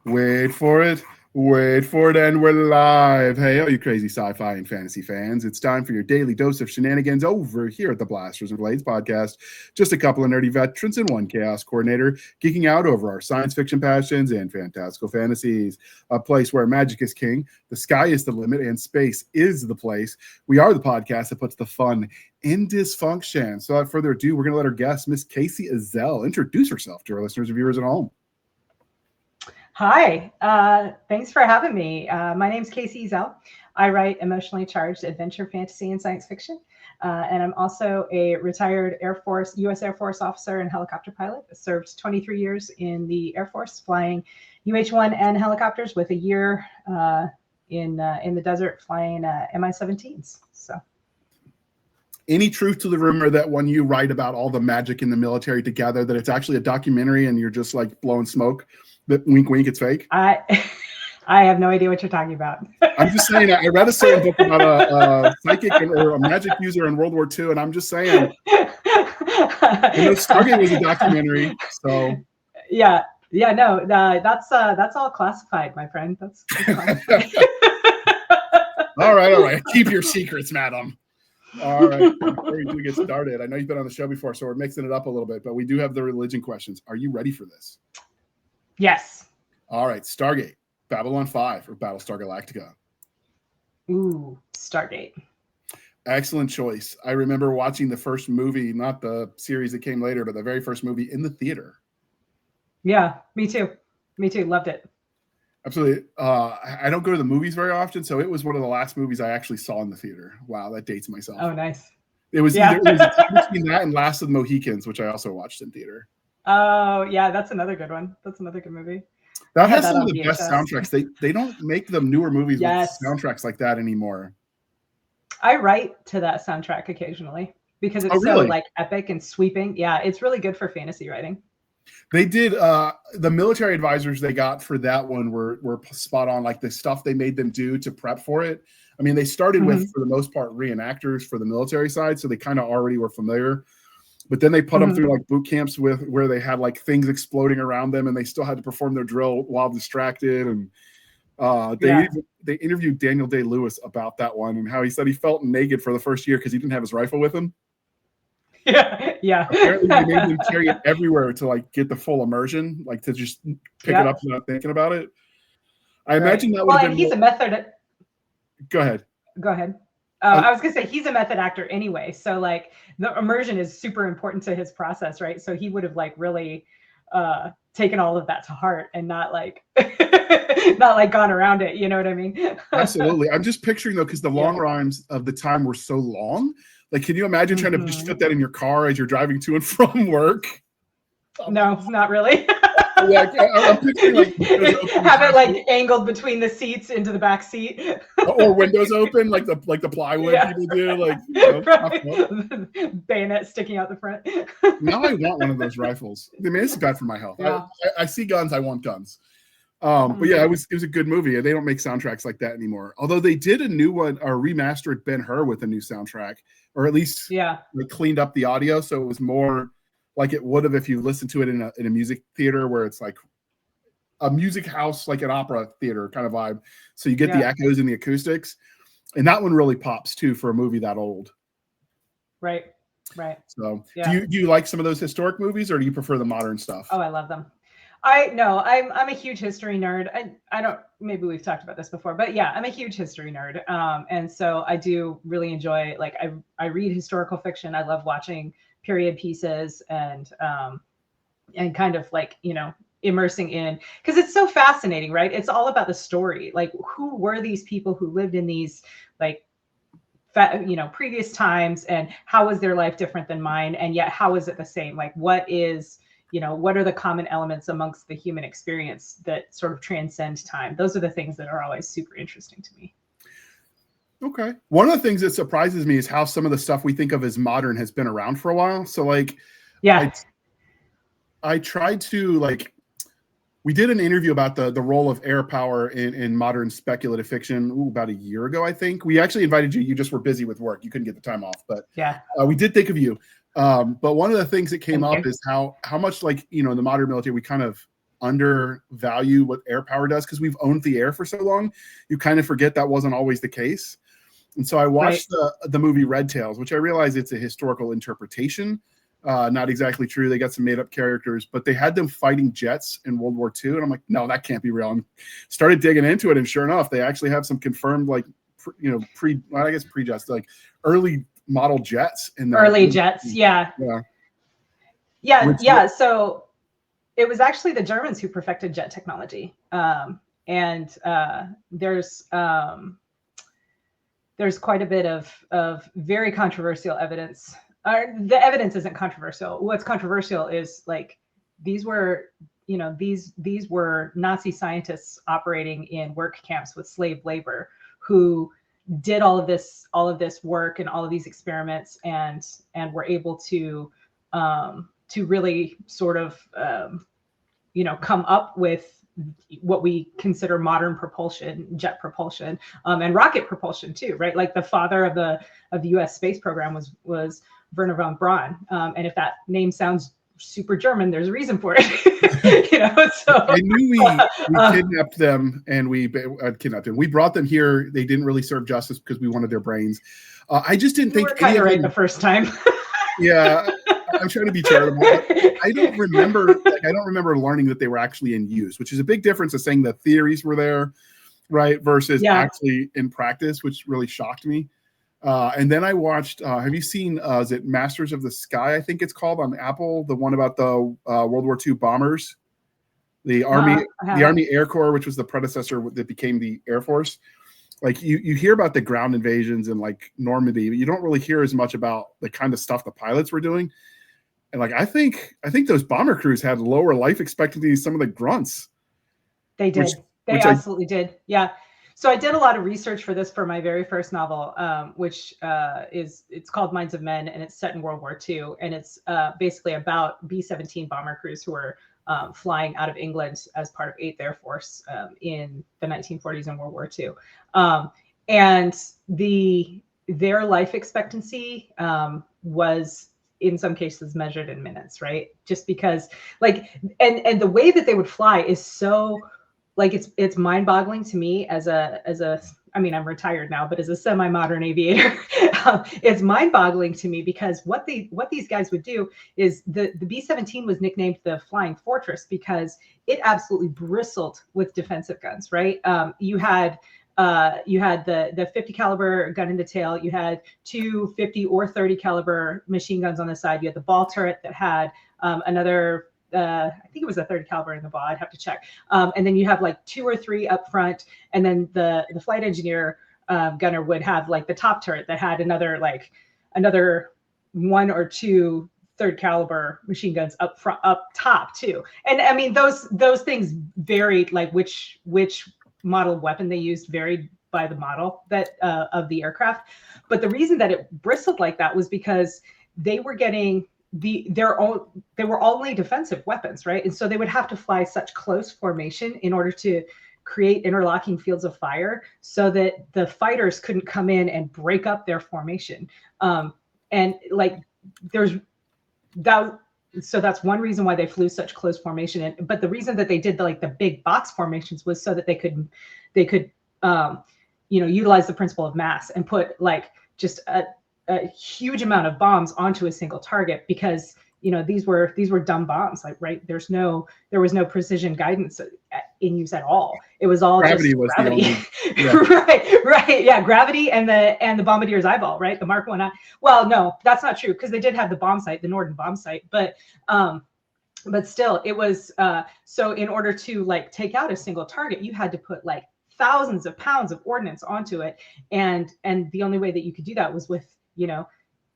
Wait for it. Wait for it, and we're live. Hey, all you crazy sci-fi and fantasy fans. It's time for your daily dose of shenanigans over here at the Blasters and Blades podcast. Just a couple of nerdy veterans and one chaos coordinator geeking out over our science fiction passions and fantastical fantasies. A place where magic is king, the sky is the limit, and space is the place. We are the podcast that puts the fun in dysfunction. So without further ado, we're going to let our guest, Miss Kacey Ezell, introduce herself to our listeners and viewers at home. Hi, thanks for having me. My name's Kacey Ezell. I write emotionally charged adventure, fantasy, and science fiction. And I'm also a retired U.S. Air Force officer and helicopter pilot. I served 23 years in the Air Force flying UH-1N helicopters with a year in the desert flying Mi-17s. So, any truth to the rumor that when you write about all the magic in the military together, that it's actually a documentary and you're just like blowing smoke? That wink, wink, it's fake. I have no idea what you're talking about. I'm just saying. I read a certain book about a psychic or a magic user in World War II, and I'm just saying. Stargate was a documentary, so. Yeah, no, that's all classified, my friend. That's all right. Keep your secrets, madam. All right. Before we do get started, I know you've been on the show before, so we're mixing it up a little bit, but we do have the religion questions. Are you ready for this? Yes. All right. Stargate, Babylon 5, or Battlestar Galactica? Ooh, Stargate. Excellent choice. I remember watching the first movie, not the series that came later, but the very first movie in the theater. Yeah, me too. Loved it. Absolutely. I don't go to the movies very often, so it was one of the last movies I actually saw in the theater. Wow, that dates myself. Oh, nice. It was either it was between that and Last of the Mohicans, which I also watched in theater. Oh, yeah, that's another good one. That's another good movie. That has some of the best soundtracks. They don't make them newer movies with soundtracks like that anymore. I write to that soundtrack occasionally because it's so like epic and sweeping. Yeah, it's really good for fantasy writing. They did the military advisors they got for that one were spot on, like the stuff they made them do to prep for it. I mean, they started with, for the most part, reenactors for the military side, so they kind of already were familiar. But then they put them through like boot camps where they had like things exploding around them, and they still had to perform their drill while distracted. And they interviewed Daniel Day-Lewis about that one and how he said he felt naked for the first year because he didn't have his rifle with him. Yeah. Apparently, they made him carry it everywhere to like get the full immersion, like to just pick it up without thinking about it. I imagine that would have been. He's a method. Go ahead. I was gonna say he's a method actor anyway, so like the immersion is super important to his process, right? So he would have like really taken all of that to heart and not like gone around it. You know what I mean? Absolutely. I'm just picturing though, because the long rhymes of the time were so long. Like, can you imagine trying to just fit that in your car as you're driving to and from work? No, not really. Yeah, I'm picturing like have it like angled between the seats into the back seat, or windows open like the plywood people do, like bayonet sticking out the front. Now I want one of those rifles. I mean, it's bad for my health. Yeah. I see guns, I want guns. But yeah, it was a good movie. They don't make soundtracks like that anymore. Although they did a new one, or remastered Ben-Hur with a new soundtrack, or at least they cleaned up the audio so it was more like it would have if you listened to it in a music theater where it's like a music house, like an opera theater kind of vibe. So you get the echoes and the acoustics. And that one really pops too for a movie that old. Right. So do you like some of those historic movies or do you prefer the modern stuff? Oh, I love them. I'm a huge history nerd. I don't, maybe we've talked about this before, but yeah, I'm a huge history nerd. And so I do really enjoy, like I read historical fiction. I love watching period pieces and kind of like, immersing in, because it's so fascinating, right? It's all about the story. Like, who were these people who lived in these like previous times, and how was their life different than mine? And yet how is it the same? Like, what are the common elements amongst the human experience that sort of transcend time? Those are the things that are always super interesting to me. Okay. One of the things that surprises me is how some of the stuff we think of as modern has been around for a while. So like, I tried to we did an interview about the role of air power in modern speculative fiction about a year ago, I think. We actually invited you. You just were busy with work. You couldn't get the time off, but we did think of you. But one of the things that came up is how much in the modern military, we kind of undervalue what air power does because we've owned the air for so long. You kind of forget that wasn't always the case. And so I watched the movie Red Tails, which I realize it's a historical interpretation. Not exactly true. They got some made up characters, but they had them fighting jets in World War II. And I'm like, no, that can't be real. And started digging into it. And sure enough, they actually have some confirmed, like, pre-jets, like early model jets. Early jets. Yeah. So it was actually the Germans who perfected jet technology. And there's quite a bit of very controversial evidence. The evidence isn't controversial. What's controversial is like these were Nazi scientists operating in work camps with slave labor who did all of this work and all of these experiments and were able to really sort of come up with what we consider modern propulsion, jet propulsion, and rocket propulsion too, right? Like the father of the U.S. space program was Werner von Braun, and if that name sounds super German, there's a reason for it. So I knew we kidnapped them and we kidnapped them. We brought them here. They didn't really serve justice because we wanted their brains. I just didn't think. You were kind of right the first time. Yeah. I'm trying to be charitable. I don't remember learning that they were actually in use, which is a big difference of saying the theories were there, right, versus actually in practice, which really shocked me. And then I watched. Have you seen? Is it Masters of the Sky? I think it's called on Apple. The one about the World War II bombers, the Army Air Corps, which was the predecessor that became the Air Force. Like you hear about the ground invasions in like Normandy, but you don't really hear as much about the kind of stuff the pilots were doing. And like I think those bomber crews had lower life expectancy than some of the grunts. They did. They absolutely did. Yeah. So I did a lot of research for this for my very first novel, which it's called Minds of Men, and it's set in World War II, and it's basically about B-17 bomber crews who were flying out of England as part of 8th Air Force in the 1940s and World War II, and their life expectancy was in some cases measured in minutes, right? Just because, like, and the way that they would fly is so. Like it's mind-boggling to me as a I mean, I'm retired now, but as a semi-modern aviator, it's mind-boggling to me because what these guys would do is the B-17 was nicknamed the Flying Fortress because it absolutely bristled with defensive guns, right? You had the 50 caliber gun in the tail. You had 2 50 or 30 caliber machine guns on the side. You had the ball turret that had another. I think it was a 30 caliber in the ball. I'd have to check. And then you have like 2 or 3 up front, and then the flight engineer gunner would have like the top turret that had another 1 or 2 third caliber machine guns up top too. And I mean those things varied, like which model weapon they used varied by the model that of the aircraft. But the reason that it bristled like that was because they were getting. They were only defensive weapons, right? And so they would have to fly such close formation in order to create interlocking fields of fire so that the fighters couldn't come in and break up their formation. And like there's that. So that's one reason why they flew such close formation. But the reason that they did the big box formations was so that they could utilize the principle of mass and put like just a huge amount of bombs onto a single target because these were dumb bombs, like, right? There was no precision guidance in use at all. It was all gravity. Right. Yeah, gravity and the bombardier's eyeball, right? The Mark 1. Well, no, that's not true because they did have the bomb sight, the Norden bomb sight, but still, it was so in order to like take out a single target, you had to put like thousands of pounds of ordnance onto it, and the only way that you could do that was with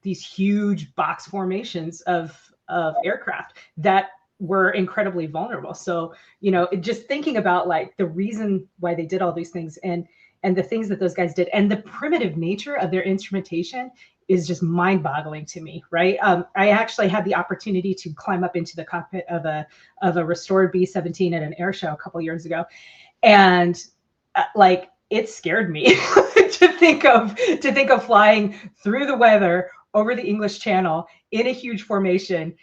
these huge box formations of aircraft that were incredibly vulnerable. So, just thinking about like the reason why they did all these things and the things that those guys did and the primitive nature of their instrumentation is just mind-boggling to me, right? I actually had the opportunity to climb up into the cockpit of a restored B-17 at an air show a couple years ago, and like it scared me to think of flying through the weather over the English Channel in a huge formation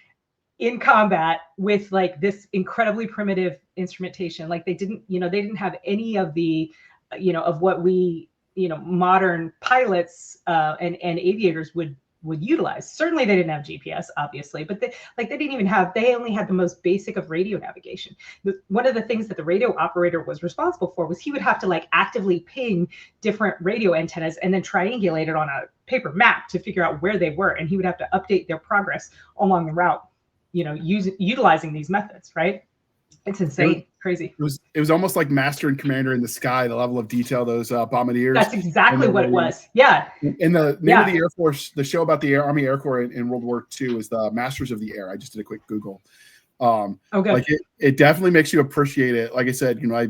in combat with like this incredibly primitive instrumentation. Like they didn't have any of the, of what we, modern pilots and aviators would utilize. Certainly they didn't have GPS, obviously, but they only had the most basic of radio navigation. One of the things that the radio operator was responsible for was he would have to like actively ping different radio antennas and then triangulate it on a paper map to figure out where they were. And he would have to update their progress along the route, utilizing these methods, right? It's insane. Crazy. It was almost like Master and Commander in the Sky, the level of detail those bombardiers. That's exactly what it was. Yeah. And the name of the Air Force, the show about the Army Air Corps in World War II is the Masters of the Air. I just did a quick Google. Okay. Like it definitely makes you appreciate it. Like I said, I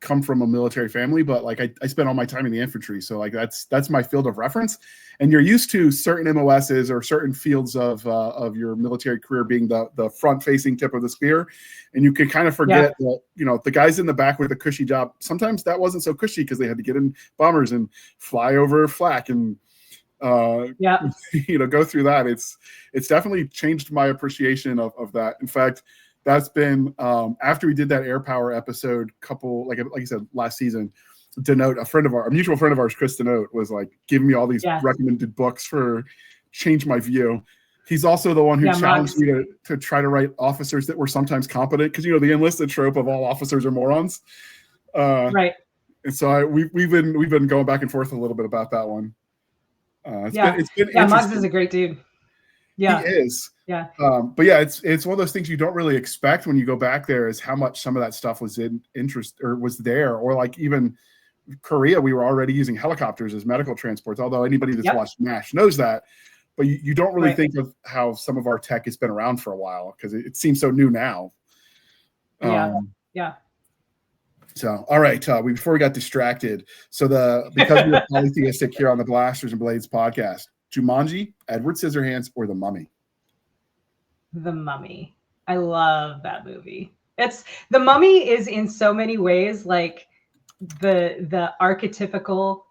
come from a military family, but like I spent all my time in the infantry. So like that's my field of reference. And you're used to certain MOSs or certain fields of your military career being the front facing tip of the spear. And you can kind of forget that, the guys in the back with a cushy job, sometimes that wasn't so cushy because they had to get in bombers and fly over flak and go through that. It's definitely changed my appreciation of that. In fact, that's been after we did that air power episode like I said last season, Denote, a mutual friend of ours, Chris Denote, was like giving me all these recommended books for change my view. He's also the one who challenged me to try to write officers that were sometimes competent, because the enlisted trope of all officers are morons. Right. And so we've been going back and forth a little bit about that one. It's been Muggs is a great dude. Yeah, he is. Yeah. But yeah, it's one of those things you don't really expect when you go back there, is how much some of that stuff was in interest or was there, or like even Korea, we were already using helicopters as medical transports. Although anybody that's watched MASH knows that, but you don't really think of how some of our tech has been around for a while, because it seems so new now. Yeah. So, all right, before we got distracted, because we're polytheistic here on the Blasters and Blades podcast, Jumanji, Edward Scissorhands, or The Mummy? The Mummy. I love that movie. The Mummy is in so many ways like the archetypical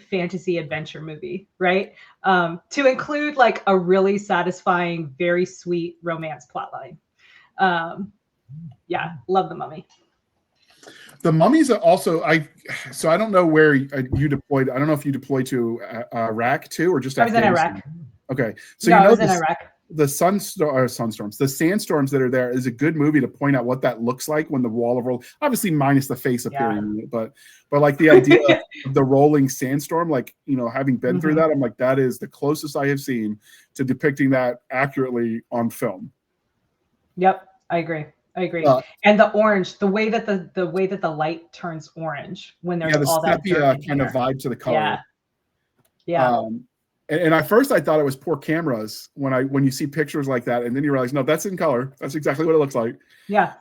fantasy adventure movie, right? To include like a really satisfying, very sweet romance plotline. Love The Mummy. The Mummy's also I don't know where you deployed. I don't know if you deployed to Iraq too, or just I was in Iraq. Okay, so I was in Iraq. The sunstorms, the sandstorms that are there is a good movie to point out what that looks like when the wall of roll, obviously minus the face appearing, but like the idea of the rolling sandstorm, like having been through that, I'm like, that is the closest I have seen to depicting that accurately on film. Yep, I agree. And the orange, the way that the light turns orange when there's all that dirt kind of vibe to the color. Yeah. And at first I thought it was poor cameras when you see pictures like that, and then you realize, no, that's in color. That's exactly what it looks like. Yeah.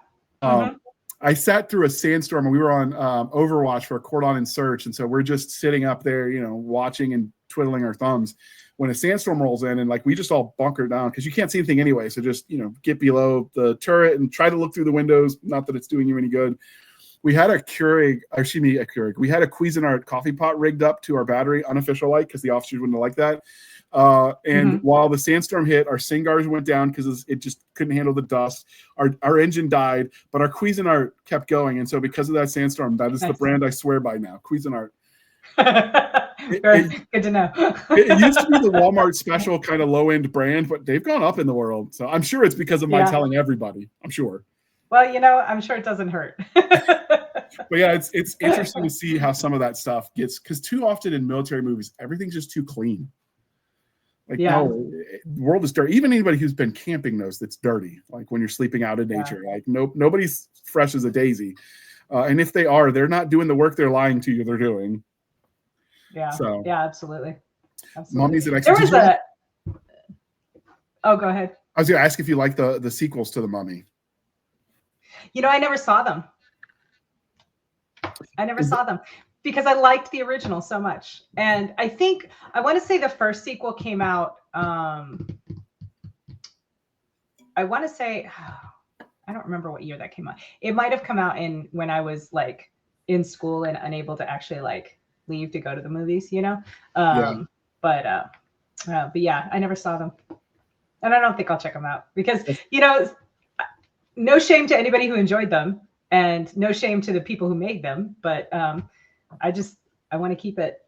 I sat through a sandstorm, and we were on Overwatch for a Cordon and Search, and so we're just sitting up there, watching and twiddling our thumbs when a sandstorm rolls in, and like we just all bunker down because you can't see anything anyway. So just get below the turret and try to look through the windows. Not that it's doing you any good. We had a We had a Cuisinart coffee pot rigged up to our battery, unofficial light, because the officers wouldn't have liked that. And while the sandstorm hit, our Singars went down because it just couldn't handle the dust. Our engine died, but our Cuisinart kept going. And so because of that sandstorm, that is the brand I swear by now, Cuisinart. Good to know. It used to be the Walmart special kind of low-end brand, but they've gone up in the world. So I'm sure it's because of my telling everybody. I'm sure. Well, I'm sure it doesn't hurt. But yeah, it's interesting to see how some of that stuff gets, because too often in military movies, everything's just too clean. Like, no, the world is dirty. Even anybody who's been camping knows that's dirty. Like when you're sleeping out in nature, like nobody's fresh as a daisy. And if they are, they're not doing the work they're lying to you they're doing. Yeah. So, yeah, absolutely. Mummies and there was a. Oh, go ahead. I was going to ask if you like the sequels to The Mummy. I never saw them. Because I liked the original so much. And I want to say the first sequel came out. I want to say, I don't remember what year that came out. It might have come out when I was like in school and unable to actually like leave to go to the movies, But yeah, I never saw them. And I don't think I'll check them out because, you know, no shame to anybody who enjoyed them and no shame to the people who made them. But I want to keep it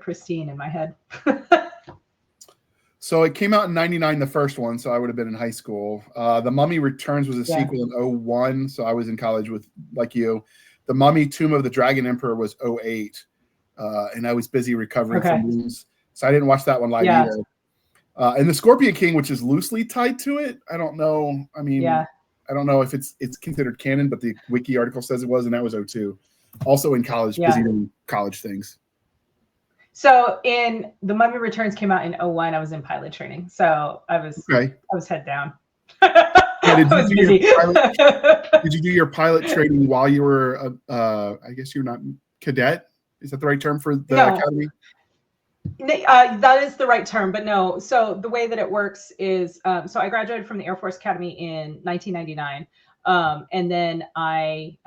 pristine in my head. So it came out in 99, the first one. So I would have been in high school. The Mummy Returns was a sequel in 01. So I was in college with, like you. The Mummy Tomb of the Dragon Emperor was 08. And I was busy recovering from wounds. So I didn't watch that one live either. And the Scorpion King, which is loosely tied to it. I don't know. I mean, I don't know if it's considered canon, but the wiki article says it was, and that was 02. Also in college, busy doing college things. So in The Mummy Returns came out in 01. I was in pilot training. So I was head down. Did you do your pilot training while you were, I guess you're not cadet? Is that the right term for the academy? That is the right term, but no. So the way that it works is, so I graduated from the Air Force Academy in 1999. And then I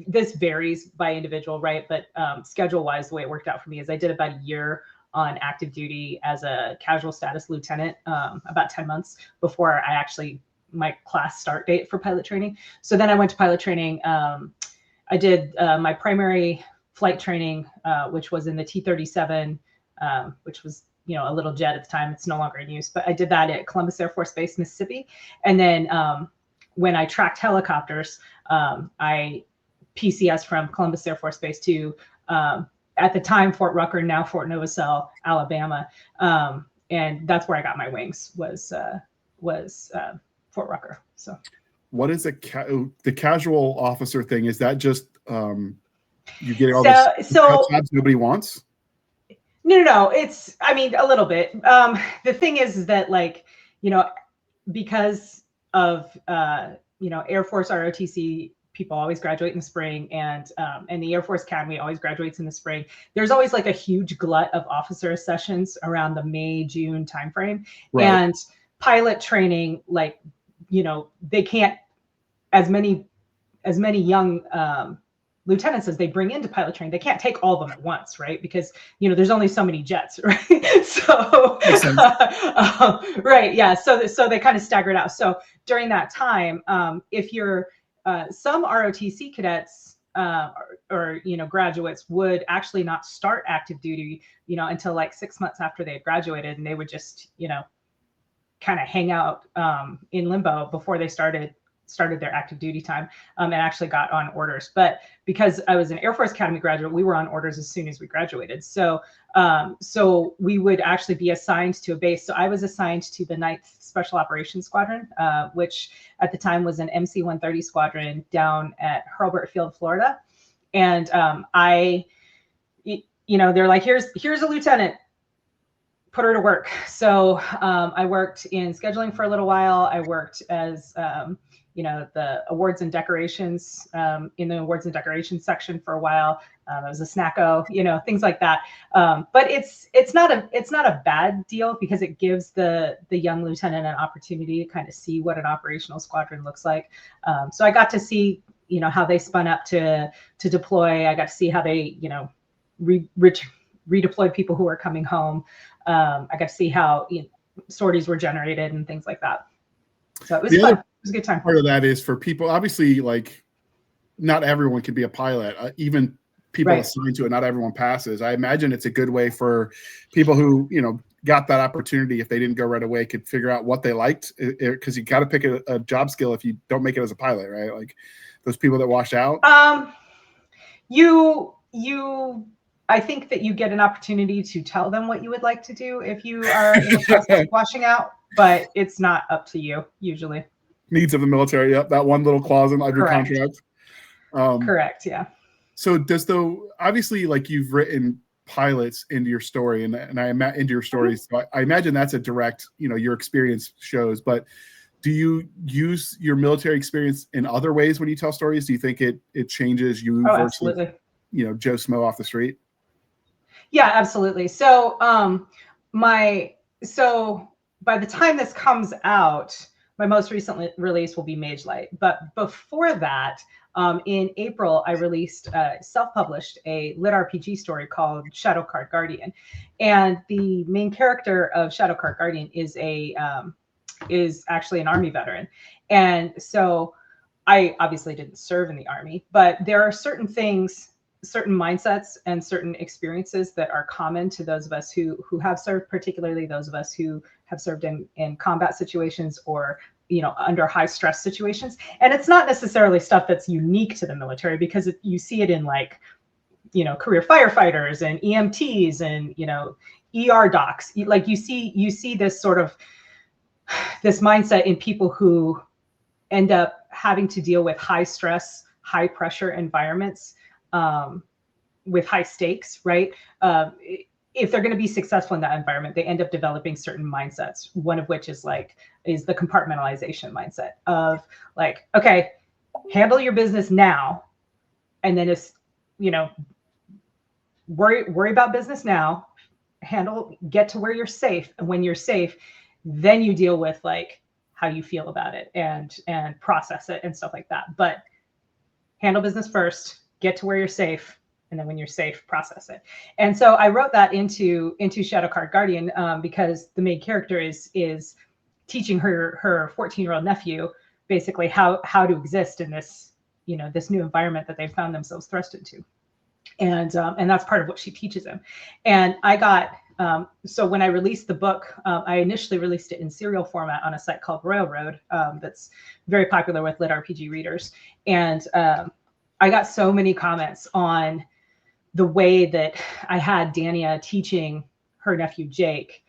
this varies by individual, right? But schedule-wise, the way it worked out for me is I did about a year on active duty as a casual status lieutenant, about 10 months before I actually, my class start date for pilot training. So then I went to pilot training. I did my primary flight training, which was in the T-37, which was, you know, a little jet at the time. It's no longer in use, but I did that at Columbus Air Force Base, Mississippi. And then when I tracked helicopters, I PCS from Columbus Air Force Base to, at the time, Fort Rucker, now Fort Novosel, Alabama. And that's where I got my wings, was Fort Rucker. So what is the casual officer thing? Is that just you getting all this jobs nobody wants? No. It's, I mean, a little bit. The thing is that, like, you know, because of you know, Air Force ROTC, people always graduate in the spring, and the Air Force Academy always graduates in the spring. There's always like a huge glut of officer sessions around the May-June timeframe, and pilot training, like, you know, they can't, as many young lieutenants as they bring into pilot training, they can't take all of them at once, right? Because, you know, there's only so many jets, right? So, right, yeah. So they kind of stagger it out. So during that time, if you're some ROTC cadets or you know, graduates would actually not start active duty, you know, until like 6 months after they had graduated, and they would just, you know, kind of hang out in limbo before they started their active duty time, and actually got on orders. But because I was an Air Force Academy graduate, we were on orders as soon as we graduated. So so we would actually be assigned to a base. So I was assigned to the 9th Special Operations Squadron, which at the time was an MC-130 squadron down at Hurlburt Field, Florida. And you know, they're like, here's a lieutenant, put her to work. So I worked in scheduling for a little while. I worked as you know, the awards and decorations, in the awards and decorations section for a while. I was a snacko, you know, things like that. But it's not a bad deal, because it gives the young lieutenant an opportunity to kind of see what an operational squadron looks like. So I got to see, you know, how they spun up to deploy. I got to see how they, you know, redeployed people who were coming home. I got to see how, you know, sorties were generated and things like that. So it was fun. It was a good time. Part of that is for people, obviously, like, not everyone can be a pilot. Even people assigned to it, not everyone passes. I imagine it's a good way for people who, you know, got that opportunity, if they didn't go right away, could figure out what they liked, because you got to pick a job skill if you don't make it as a pilot, right? Like those people that wash out. I think that you get an opportunity to tell them what you would like to do if you are in the process of washing out, but it's not up to you usually. Needs of the military. Yep, that one little clause in every contract. Correct. Yeah. So obviously, like, you've written pilots into your story, and into your stories. So I imagine that's a direct, you know, your experience shows. But do you use your military experience in other ways when you tell stories? Do you think it changes you versus, absolutely, you know, Joe Smo off the street? Yeah, absolutely. So by the time this comes out, my most recent release will be Magelight. But before that, in April, I released, self-published a lit RPG story called Shadow Card Guardian, and the main character of Shadow Card Guardian is actually an Army veteran, and so I obviously didn't serve in the Army, but there are certain things, certain mindsets, and certain experiences that are common to those of us who have served, particularly those of us who have served in combat situations or, you know, under high stress situations. And it's not necessarily stuff that's unique to the military, because you see it in, like, you know, career firefighters and EMTs and, you know, ER docs. Like, you see this sort of, this mindset in people who end up having to deal with high stress, high pressure environments, with high stakes, right? If they're going to be successful in that environment, they end up developing certain mindsets. One of which is the compartmentalization mindset of, like, okay, handle your business now, and then it's, you know, worry about business now, get to where you're safe, and when you're safe, then you deal with, like, how you feel about it and process it and stuff like that. But handle business first, get to where you're safe, and then when you're safe, process it. And so I wrote that into Shadow Card Guardian, because the main character is teaching her 14-year-old nephew basically how to exist in this, you know, this new environment that they found themselves thrust into. And that's part of what she teaches him. And I got, so when I released the book, I initially released it in serial format on a site called Railroad, that's very popular with lit RPG readers. And I got so many comments on the way that I had Dania teaching her nephew Jake,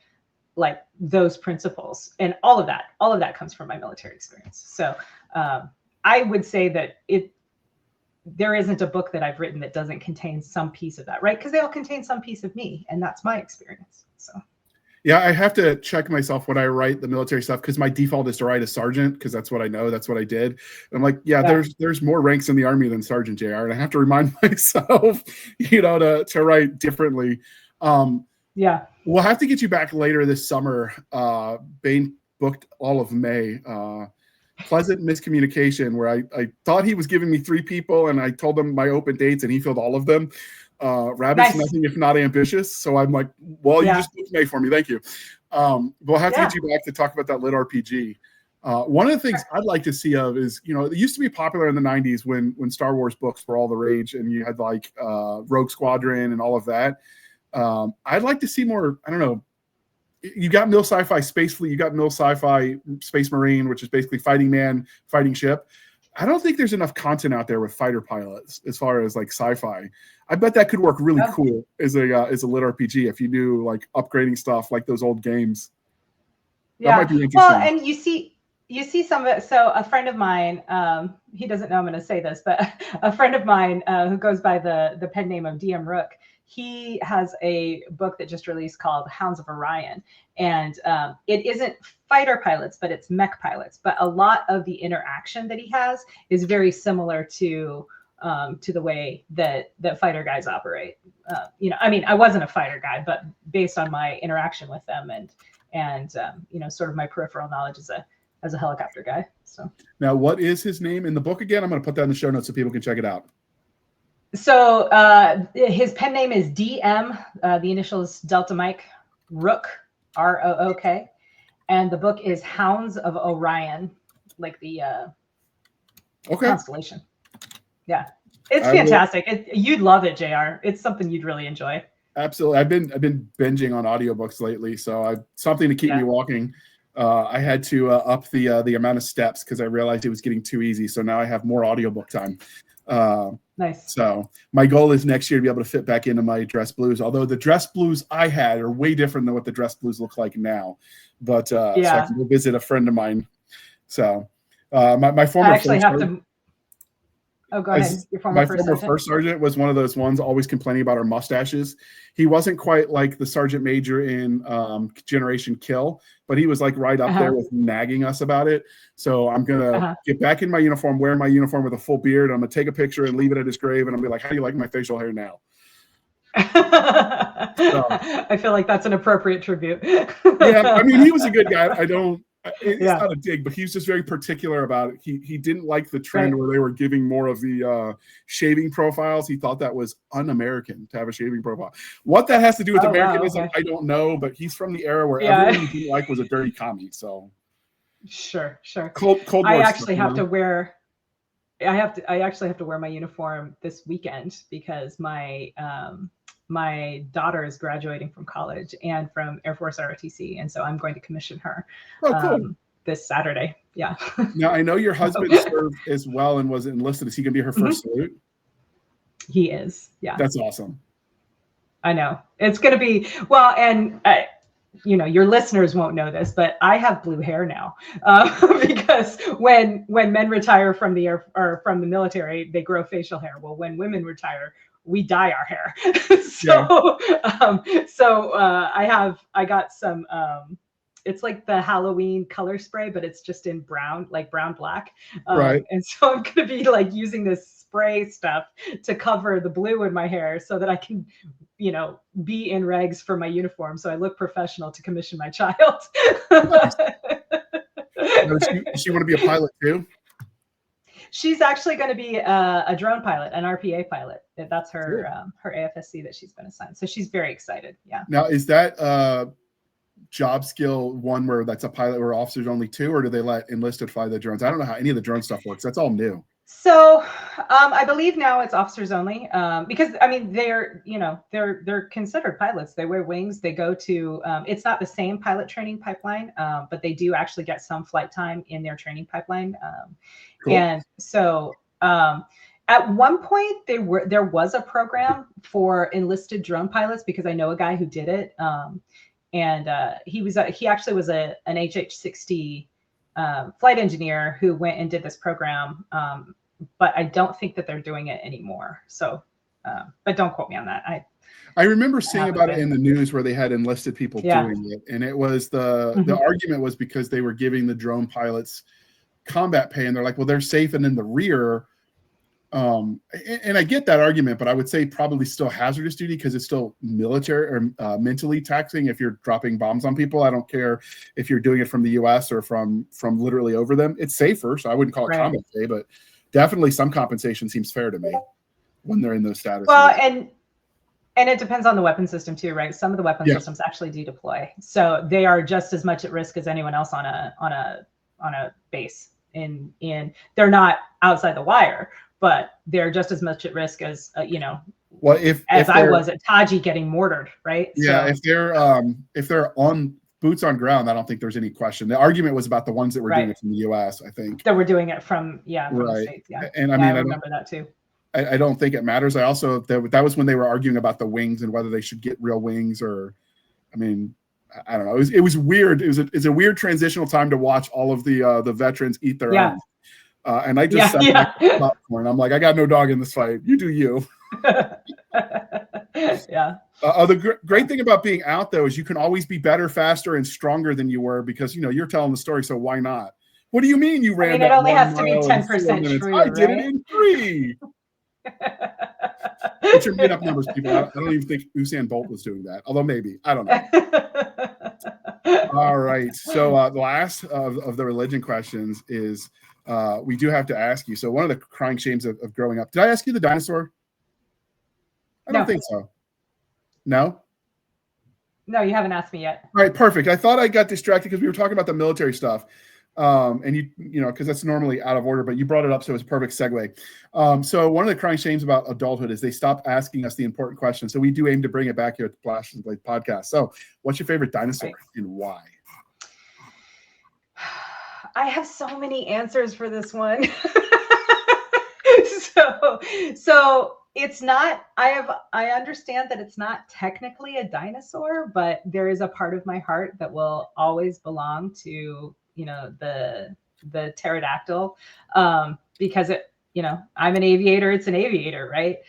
like, those principles, and all of that comes from my military experience. So I would say that there isn't a book that I've written that doesn't contain some piece of that, right? Because they all contain some piece of me, and that's my experience. So yeah, I have to check myself when I write the military stuff, because my default is to write a sergeant, because that's what I know, that's what I did. And I'm like, yeah. There's more ranks in the Army than Sergeant JR, and I have to remind myself, you know, to write differently. Yeah, we'll have to get you back later this summer. Baen booked all of May. Pleasant miscommunication, where I thought he was giving me 3 people, and I told him my open dates, and he filled all of them. Rabbit's nothing if not ambitious. So I'm like, well, you just booked May for me. Thank you. We'll have to get you back to talk about that lit RPG. One of the things I'd like to see of is, you know, it used to be popular in the 90s when Star Wars books were all the rage, and you had, like, Rogue Squadron and all of that. I'd like to see more, I don't know, you got Mil Sci-Fi Space Fleet, you got Mil Sci-Fi Space Marine, which is basically fighting man, fighting ship. I don't think there's enough content out there with fighter pilots as far as, like, sci-fi. I bet that could work really cool as a lit RPG if you do, like, upgrading stuff like those old games. That might be interesting. Well, and you see some of it. So a friend of mine, he doesn't know I'm going to say this, but a friend of mine who goes by the pen name of DM Rook, he has a book that just released called Hounds of Orion. And it isn't fighter pilots, but it's mech pilots. But a lot of the interaction that he has is very similar to the way that fighter guys operate. You know, I mean, I wasn't a fighter guy, but based on my interaction with them and you know, sort of my peripheral knowledge as a helicopter guy. So now, what is his name in the book again? I'm going to put that in the show notes so people can check it out. So his pen name is DM, the initials Delta Mike, Rook, Rook, and the book is Hounds of Orion, like the constellation. Yeah, it's fantastic. You'd love it, JR. It's something you'd really enjoy. Absolutely. I've been binging on audiobooks lately, so something to keep me walking. I had to up the amount of steps because I realized it was getting too easy. So now I have more audiobook time. Nice. So my goal is next year to be able to fit back into my dress blues. Although the dress blues I had are way different than what the dress blues look like now. But so I can go visit a friend of mine. So my former I actually have to. Oh, go ahead. My former first sergeant was one of those ones always complaining about our mustaches. He wasn't quite like the sergeant major in Generation Kill, but he was like right up there with nagging us about it. So I'm going to get back in my uniform, wear my uniform with a full beard. I'm going to take a picture and leave it at his grave. And I'll be like, how do you like my facial hair now? I feel like that's an appropriate tribute. Yeah, I mean, he was a good guy. I don't It's not a dig, but he was just very particular about it. He didn't like the trend where they were giving more of the shaving profiles. He thought that was un-American to have a shaving profile. What that has to do with Americanism, I don't know, but he's from the era where everyone he didn't like was a dirty commie. So sure. Cold War I actually have to wear. I actually have to wear my uniform this weekend because my daughter is graduating from college and from Air Force ROTC, and so I'm going to commission her this Saturday. Yeah. Now I know your husband served as well and was enlisted. Is he going to be her first salute? He is. Yeah. That's awesome. I know it's going to be and. Your listeners won't know this, but I have blue hair now because when men retire from the air or from the military, they grow facial hair. Well, when women retire, we dye our hair. I got some. It's like the Halloween color spray, but it's just in brown, like brown black. Right. And so I'm going to be like using this spray stuff to cover the blue in my hair so that I can, be in regs for my uniform. So I look professional to commission my child. Does she want to be a pilot too? She's actually going to be a drone pilot, an RPA pilot. That's her her AFSC that she's been assigned. So she's very excited. Yeah. Now, is that job skill one where that's a pilot where officers only 2, or do they let enlisted fly the drones? I don't know how any of the drone stuff works. That's all new. So I believe now it's officers only because they're considered pilots. They wear wings. They go to it's not the same pilot training pipeline, but they do actually get some flight time in their training pipeline. Cool. And so at one point there was a program for enlisted drone pilots because I know a guy who did it. And he actually was an HH-60 flight engineer who went and did this program. But I don't think that they're doing it anymore. So, but don't quote me on that. I remember seeing about it in the news where they had enlisted people doing it. And it was the argument was because they were giving the drone pilots combat pay. And they're like, well, they're safe and in the rear. And I get that argument, but I would say probably still hazardous duty because it's still military or mentally taxing if you're dropping bombs on people. I don't care if you're doing it from the U.S. or from literally over them. It's safer, so I wouldn't call it combat pay, but definitely some compensation seems fair to me when they're in those statuses. Well, and it depends on the weapon system too, right? Some of the weapon systems actually do deploy, so they are just as much at risk as anyone else on a base. In they're not outside the wire, but they're just as much at risk as well, if I was at Taji getting mortared, right? Yeah, so, if they're on boots on ground, I don't think there's any question. The argument was about the ones that were doing it from the U.S. I think that were doing it from the States. Yeah, and I remember that too. I don't think it matters. I also that was when they were arguing about the wings and whether they should get real wings or, I don't know. It was weird. It's a weird transitional time to watch all of the veterans eat their own. And I just sat back with popcorn. I'm like, I got no dog in this fight. You do you. The great thing about being out though is you can always be better, faster, and stronger than you were because you're telling the story. So why not? What do you mean you ran? It only has to be 10% true. I did it in 3. What's your made-up numbers, people? I don't even think Usain Bolt was doing that. Although maybe I don't know. All right. So the last of the religion questions is. We do have to ask you. So one of the crying shames of growing up. Did I ask you the dinosaur? I don't think so. No? No, you haven't asked me yet. All right, perfect. I thought I got distracted because we were talking about the military stuff. And because that's normally out of order, but you brought it up, so it's a perfect segue. So one of the crying shames about adulthood is they stop asking us the important questions. So we do aim to bring it back here at the Blast and Blade podcast. So what's your favorite dinosaur and why? I have so many answers for this one. So it's not, I understand that it's not technically a dinosaur, but there is a part of my heart that will always belong to, the pterodactyl, because I'm an aviator, it's an aviator, right?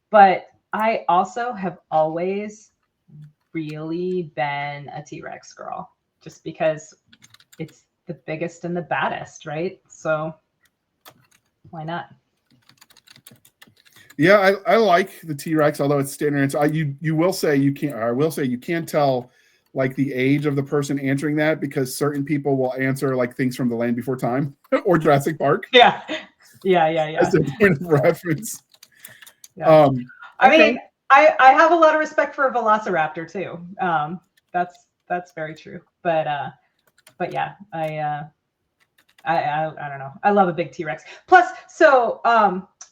But I also have always really been a T-Rex girl, just because it's the biggest and the baddest, right? So why not? Yeah, I like the T-Rex, although it's standard. You will say you can't. Or I will say you can tell like the age of the person answering that, because certain people will answer like things from The Land Before Time or Jurassic Park. Yeah. As a point of reference. Yeah. I Okay. mean, I have a lot of respect for a velociraptor too. That's very true. But yeah, I don't know. I love a big T-Rex. Plus, so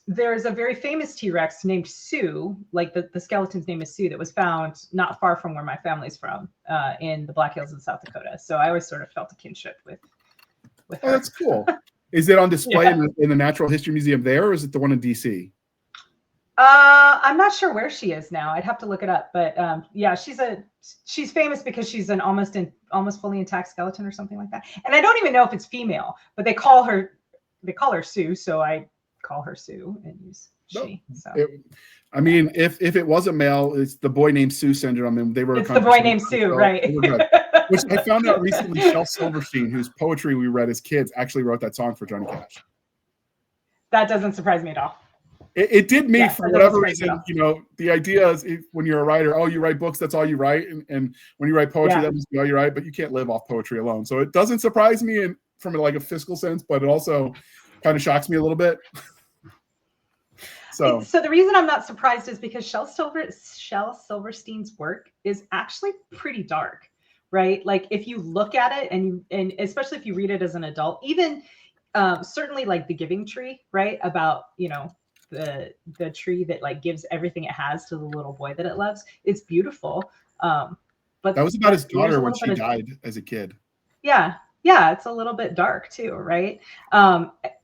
there's a very famous T-Rex named Sue, like the skeleton's name is Sue, that was found not far from where my family's from, in the Black Hills in South Dakota. So I always sort of felt a kinship with her. Oh, that's cool. Is it on display in the Natural History Museum there, or is it the one in DC? I'm not sure where she is now. I'd have to look it up. But yeah, she's famous because she's an almost fully intact skeleton or something like that. And I don't even know if it's female, but they call her Sue, so I call her Sue and use she. So I mean, if it was a male, it's the boy named Sue syndrome, and they were. It's the boy named Sue, right? Which I found out recently. Shel Silverstein, whose poetry we read as kids, actually wrote that song for Johnny Cash. That doesn't surprise me at all. It did me for whatever reason. You know, the idea is when you're a writer, you write books, that's all you write, and when you write poetry, that must be all you write. But you can't live off poetry alone. So it doesn't surprise me from like a fiscal sense, but it also kind of shocks me a little bit. So the reason I'm not surprised is because Shel Silverstein's work is actually pretty dark, right? Like if you look at it and especially if you read it as an adult, even certainly like The Giving Tree, right? About, the tree that like gives everything it has to the little boy that it loves. It's beautiful. But that was about his daughter when she died as a kid. Yeah. It's a little bit dark too, right?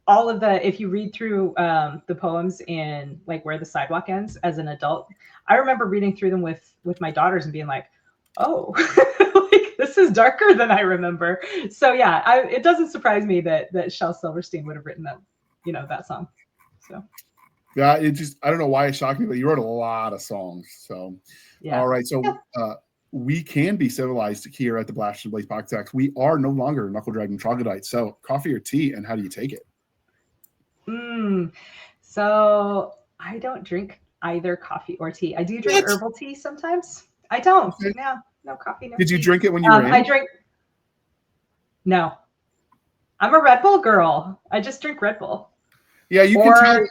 All of if you read through the poems in like Where the Sidewalk Ends as an adult, I remember reading through them with my daughters and being like, oh, like this is darker than I remember. So yeah, it doesn't surprise me that Shel Silverstein would have written that, that song. So yeah, I don't know why it shocked me, but you wrote a lot of songs. So yeah. All right, so we can be civilized here at the Blasters and Blades podcast. We are no longer knuckle dragging troglodytes. So coffee or tea, and how do you take it? So I don't drink either coffee or tea. I do drink herbal tea sometimes. I don't. Okay. No coffee, no tea. Did you drink it when you were in? I drink. No. I'm a Red Bull girl. I just drink Red Bull. Yeah, you can tell.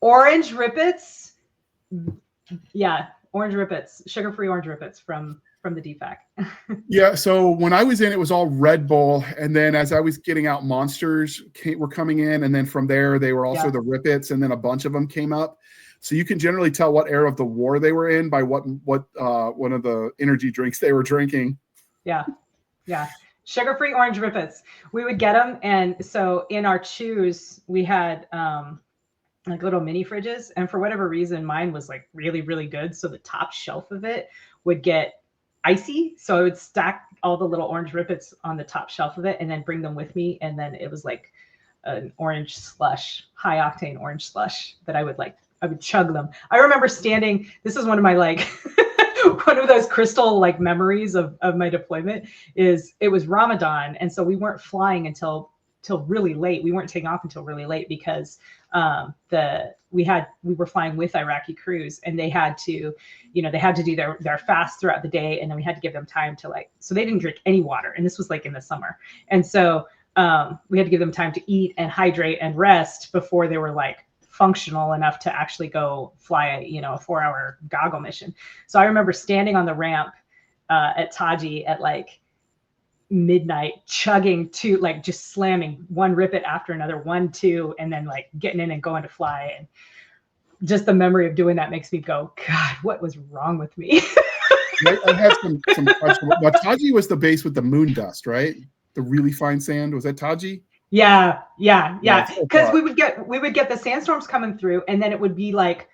Orange Rippets. Yeah, Orange Rippets. Sugar-free Orange Rippets from the DFAC. Yeah, so when I was in, it was all Red Bull, and then as I was getting out, Monsters were coming in, and then from there they were also the Rippets, and then a bunch of them came up. So you can generally tell what era of the war they were in by what one of the energy drinks they were drinking. Yeah. Sugar-free Orange Rippets. We would get them, and so in our chews we had like little mini fridges, and for whatever reason mine was like really, really good, so the top shelf of it would get icy, so I would stack all the little Orange Rippets on the top shelf of it and then bring them with me, and then it was like an orange slush, high octane orange slush that I would chug them. I remember standing, this is one of my like one of those crystal like memories of my deployment, is it was Ramadan, and so we weren't flying until really late. We weren't taking off until really late because we were flying with Iraqi crews, and they had to do their fast throughout the day, and then we had to give them time to so they didn't drink any water, and this was like in the summer, and so we had to give them time to eat and hydrate and rest before they were like functional enough to actually go fly a 4-hour goggle mission. So I remember standing on the ramp at Taji at like midnight, chugging to like just slamming one Rippet after another, 1, 2, and then like getting in and going to fly. And just the memory of doing that makes me go, God, what was wrong with me? I have some questions. Now, Taji was the base with the moon dust, right? The really fine sand. Was that Taji? Yeah. Because we would get the sandstorms coming through, and then it would be like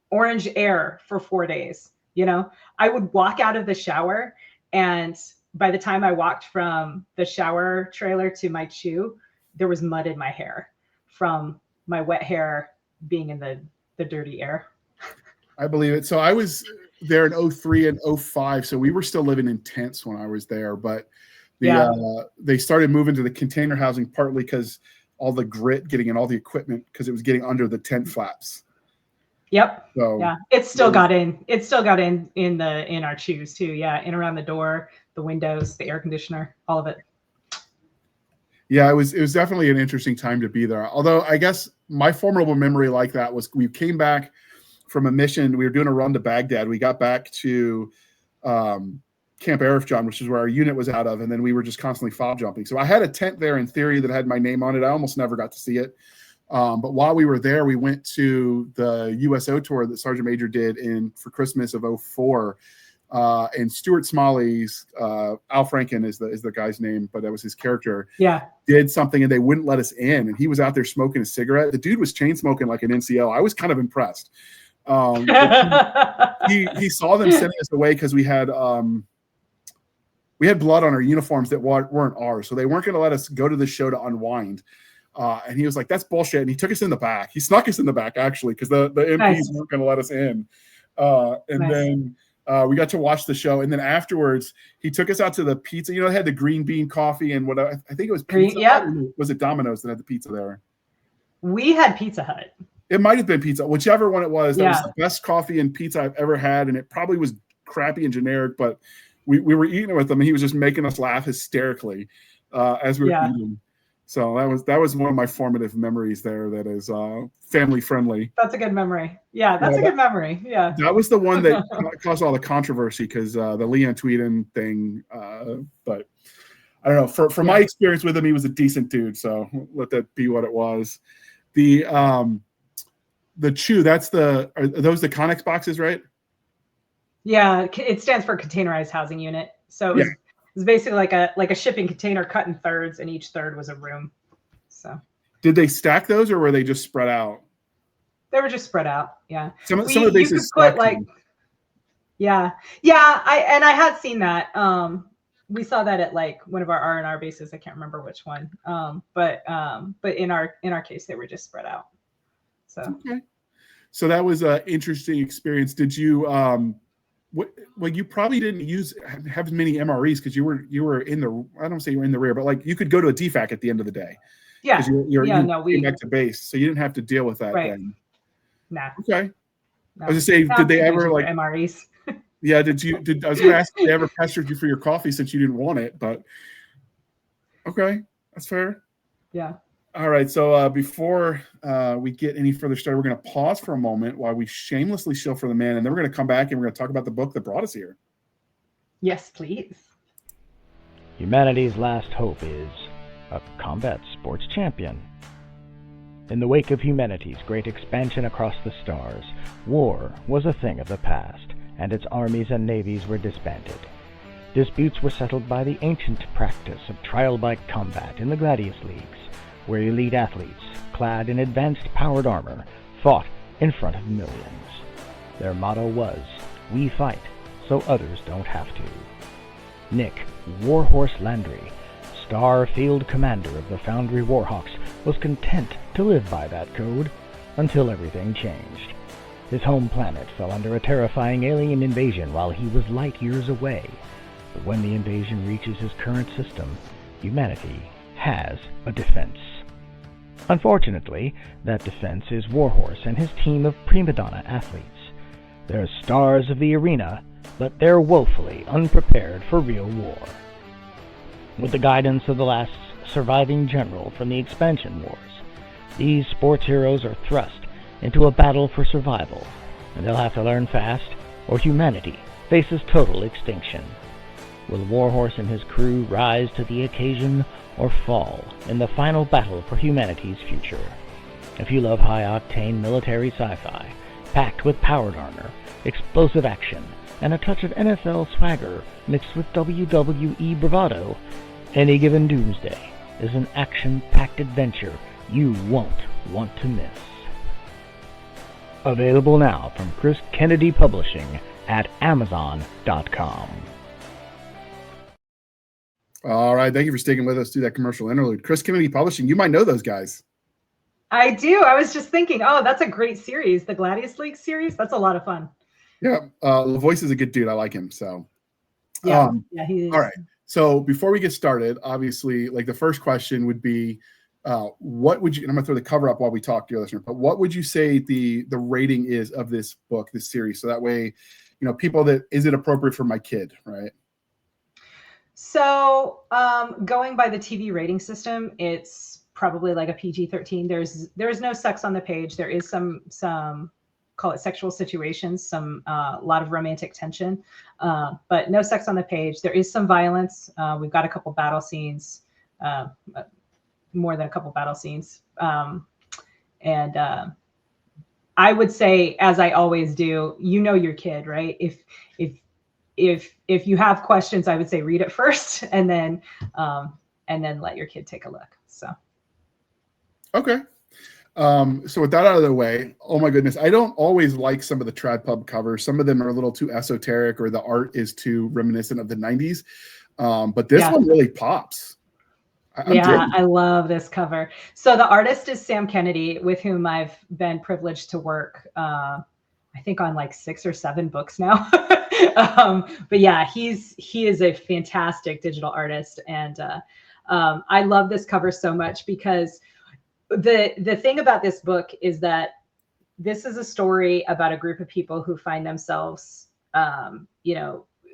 orange air for 4 days. I would walk out of the shower, and by the time I walked from the shower trailer to my chew, there was mud in my hair from my wet hair being in the dirty air. I believe it. So I was there in 2003 and 2005. So we were still living in tents when I was there, but they started moving to the container housing partly because all the grit getting in all the equipment, because it was getting under the tent flaps. Yep. So it still got in. It still got in our chews too. Yeah, in around the door. the windows, the air conditioner, all of it. Yeah, it was definitely an interesting time to be there. Although I guess my formidable memory like that was we came back from a mission. We were doing a run to Baghdad. We got back to Camp Arifjan, which is where our unit was out of, and then we were just constantly fob jumping. So I had a tent there in theory that had my name on it. I almost never got to see it. But while we were there, we went to the USO tour that Sergeant Major did for Christmas of 04. And Stuart Smalley's Al Franken is the guy's name, but that was his character. Yeah, did something and they wouldn't let us in, and he was out there smoking a cigarette. The dude was chain smoking like an NCO. I was kind of impressed. He saw them sending us away because we had blood on our uniforms that weren't ours, so they weren't going to let us go to the show to unwind. And he was like, "That's bullshit," and he took us in the back. He snuck us in the back actually because the MPs weren't going to let us in. Then we got to watch the show, and then afterwards he took us out to the pizza. They had the green bean coffee and what I think it was pizza. Yep. Was it Domino's that had the pizza there? We had Pizza Hut. It might have been pizza, whichever one it was. That Yeah. was the best coffee and pizza I've ever had, and it probably was crappy and generic, but we were eating it with him, and he was just making us laugh hysterically as we were eating. So that was one of my formative memories there. That is family friendly. That's a good memory. Yeah, that's a good memory. Yeah, that was the one that caused all the controversy because the Leon Tweeden thing. But I don't know. For my experience with him, he was a decent dude. So let that be what it was. The CHU, are those the Connex boxes, right? Yeah, it stands for Containerized Housing Unit. So it was basically like a shipping container cut in thirds, and each third was a room. So did they stack those, or were they just spread out? They were just spread out. Yeah. Some of the bases. I had seen that. We saw that at like one of our R&R bases. I can't remember which one. But in our case, they were just spread out. So okay. So that was an interesting experience. Did you you probably didn't have as many MREs because you were in the, I don't say you were in the rear, but like you could go to a DFAC at the end of the day. Yeah. You came back to base, so you didn't have to deal with that then. Nah. Okay. No. I was just saying, did they ever like MREs? Yeah. I was going to ask if they ever pestered you for your coffee since you didn't want it, but okay, that's fair. Yeah. All right. So before we get any further started, we're going to pause for a moment while we shamelessly shill for the man, and then we're going to come back and we're going to talk about the book that brought us here. Yes, please. Humanity's last hope is a combat sports champion. In the wake of humanity's great expansion across the stars, war was a thing of the past, and its armies and navies were disbanded. Disputes were settled by the ancient practice of trial by combat in the Gladius Leagues, where elite athletes, clad in advanced powered armor, fought in front of millions. Their motto was, "We fight, so others don't have to." Nick Warhorse Landry, Star Field Commander of the Foundry Warhawks, was content to live by that code until everything changed. His home planet fell under a terrifying alien invasion while he was light years away. But when the invasion reaches his current system, humanity has a defense. Unfortunately, that defense is Warhorse and his team of prima donna athletes. They're stars of the arena, but they're woefully unprepared for real war. With the guidance of the last surviving general from the expansion wars, these sports heroes are thrust into a battle for survival, and they'll have to learn fast, or humanity faces total extinction. Will Warhorse and his crew rise to the occasion or fall in the final battle for humanity's future? If you love high-octane military sci-fi, packed with powered armor, explosive action, and a touch of NFL swagger mixed with WWE bravado, Any Given Doomsday is an action-packed adventure you won't want to miss. Available now from Chris Kennedy Publishing at Amazon.com. All right. Thank you for sticking with us through that commercial interlude. Chris Kennedy Publishing, you might know those guys. I do. I was just thinking, that's a great series. The Gladius League series. That's a lot of fun. Yeah. LaVoice is a good dude. I like him. So, yeah, he is. All right. So before we get started, obviously, like the first question would be, what would you, and I'm going to throw the cover up while we talk to your listener, but what would you say the rating is of this book, this series? So that way, people is it appropriate for my kid, right? So going by the TV rating system, it's probably like a PG-13. There's no sex on the page. There is some call it sexual situations, some a lot of romantic tension, but no sex on the page. There is some violence. We've got a couple battle scenes, more than a couple battle scenes, and I would say, as I always do, you know your kid, right? If you have questions, I would say read it first, and then let your kid take a look. So. Okay. So with that out of the way, oh my goodness, I don't always like some of the trad pub covers. Some of them are a little too esoteric, or the art is too reminiscent of the 90s. But this one really pops. I love this cover. So the artist is Sam Kennedy, with whom I've been privileged to work, I think on like 6 or 7 books now. But yeah, he is a fantastic digital artist. And I love this cover so much because the thing about this book is that this is a story about a group of people who find themselves,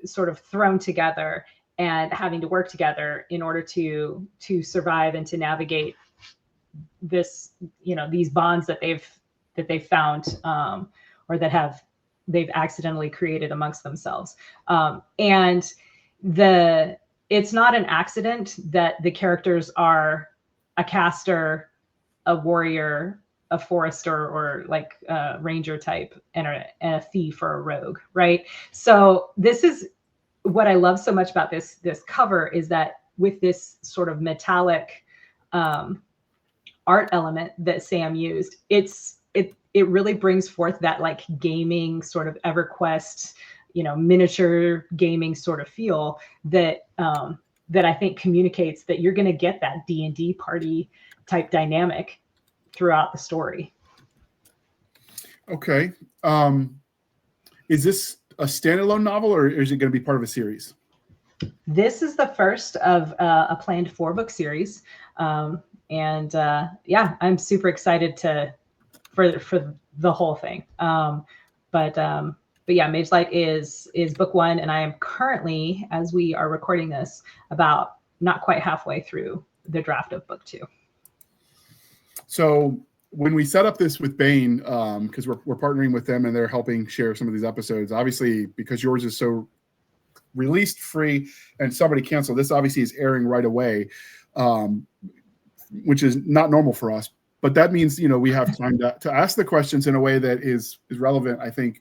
sort of thrown together and having to work together in order to survive and to navigate this, these bonds that they've found, or that they've accidentally created amongst themselves. And it's not an accident that the characters are a caster, a warrior, a forester, or like a ranger type, and a thief or a rogue, right? So this is what I love so much about this cover, is that with this sort of metallic art element that Sam used, it really brings forth that like gaming sort of EverQuest, miniature gaming sort of feel that I think communicates that you're going to get that D&D party type dynamic throughout the story. Okay. Is this a standalone novel, or is it going to be part of a series? This is the first of a planned 4-book series. I'm super excited for the whole thing. But yeah, Magelight is book 1, and I am currently, as we are recording this, about not quite halfway through the draft of book 2. So when we set up this with Baen, because we're partnering with them and they're helping share some of these episodes, obviously because yours is so released free and somebody canceled, this obviously is airing right away, which is not normal for us. But that means, we have time to ask the questions in a way that is relevant, I think.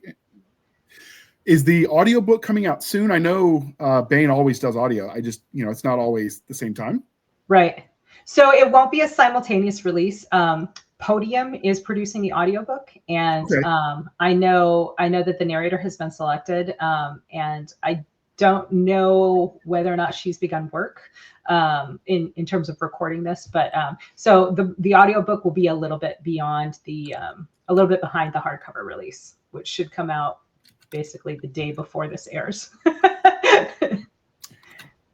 Is the audiobook coming out soon? I know Baen always does audio. I just, it's not always the same time. Right. So it won't be a simultaneous release. Podium is producing the audiobook, and okay. I know that the narrator has been selected, and I don't know whether or not she's begun work in terms of recording this, but so the audiobook will be a little bit beyond a little bit behind the hardcover release, which should come out basically the day before this airs.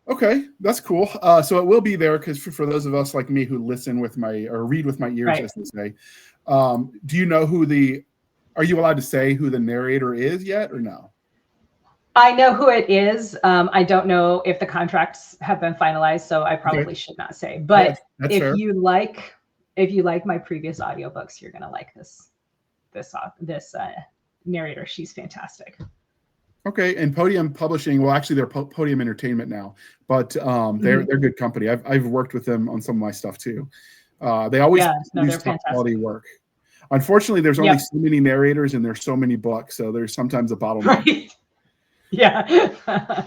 Okay, that's cool. So it will be there, because for those of us like me who listen with or read with my ears, right, as they say. Do you know are you allowed to say who the narrator is yet, or no? I know who it is. I don't know if the contracts have been finalized, so I probably should not say. But that's if fair. If you like my previous audiobooks, you're gonna like this narrator. She's fantastic. Okay, and Podium Publishing, well, actually they're Podium Entertainment now, but they're good company. I've worked with them on some of my stuff too. They always use top quality work. Unfortunately, there's only so many narrators and there's so many books, so there's sometimes a bottleneck. Right. Yeah.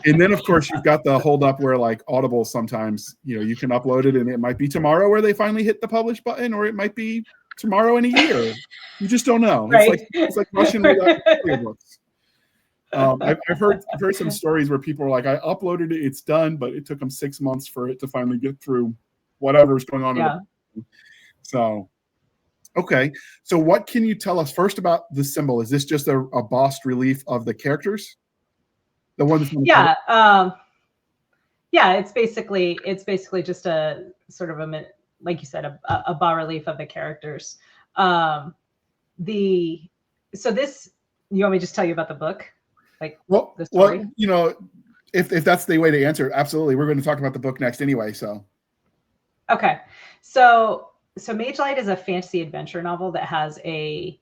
And then of course you've got the hold up where like Audible sometimes, you can upload it and it might be tomorrow where they finally hit the publish button, or it might be tomorrow in a year. You just don't know. Right. It's like Russian roulette books. I've heard some stories where people are like, I uploaded it, it's done, but it took them 6 months for it to finally get through whatever's going on. Yeah. So, okay. So what can you tell us first about the symbol? Is this just a bossed relief of the characters? The one that's it's basically just a sort of like you said, a bas relief of the characters. So this, you want me to just tell you about the book? The story? Well, if that's the way to answer, absolutely. We're going to talk about the book next anyway. So, okay, so Magelight is a fantasy adventure novel that has a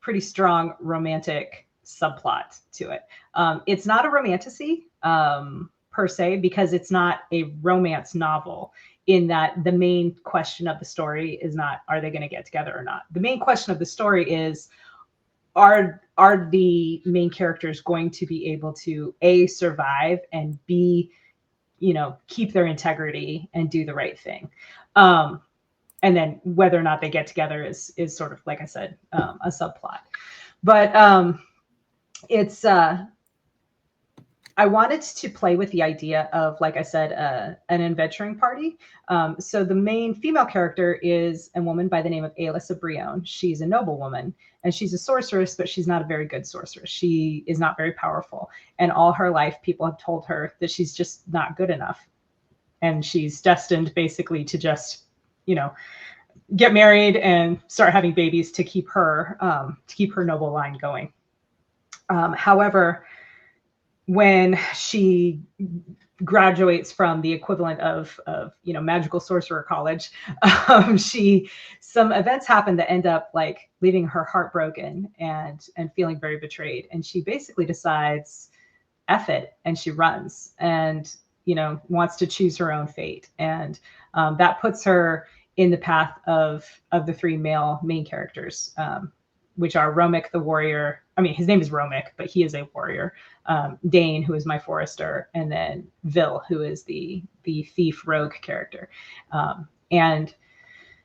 pretty strong romantic subplot to it. It's not a romantasy per se, because it's not a romance novel, in that the main question of the story is not, are they going to get together or not? The main question of the story is, are the main characters going to be able to A, survive, and B, keep their integrity and do the right thing? And then whether or not they get together is sort of, like I said, a subplot. But it's I wanted to play with the idea of, like I said, an adventuring party. So the main female character is a woman by the name of Alyssa Brion. She's a noblewoman, and she's a sorceress, but she's not a very good sorceress. She is not very powerful. And all her life, people have told her that she's just not good enough. And she's destined basically to just, get married and start having babies to keep her noble line going. However, when she graduates from the equivalent of magical sorcerer college, some events happen that end up like leaving her heartbroken and feeling very betrayed. And she basically decides, F it, and she runs and wants to choose her own fate. And that puts her in the path of the three male main characters, which are Romic the warrior. I mean, his name is Romic, but he is a warrior. Dane, who is my forester, and then Vil, who is the thief rogue character. And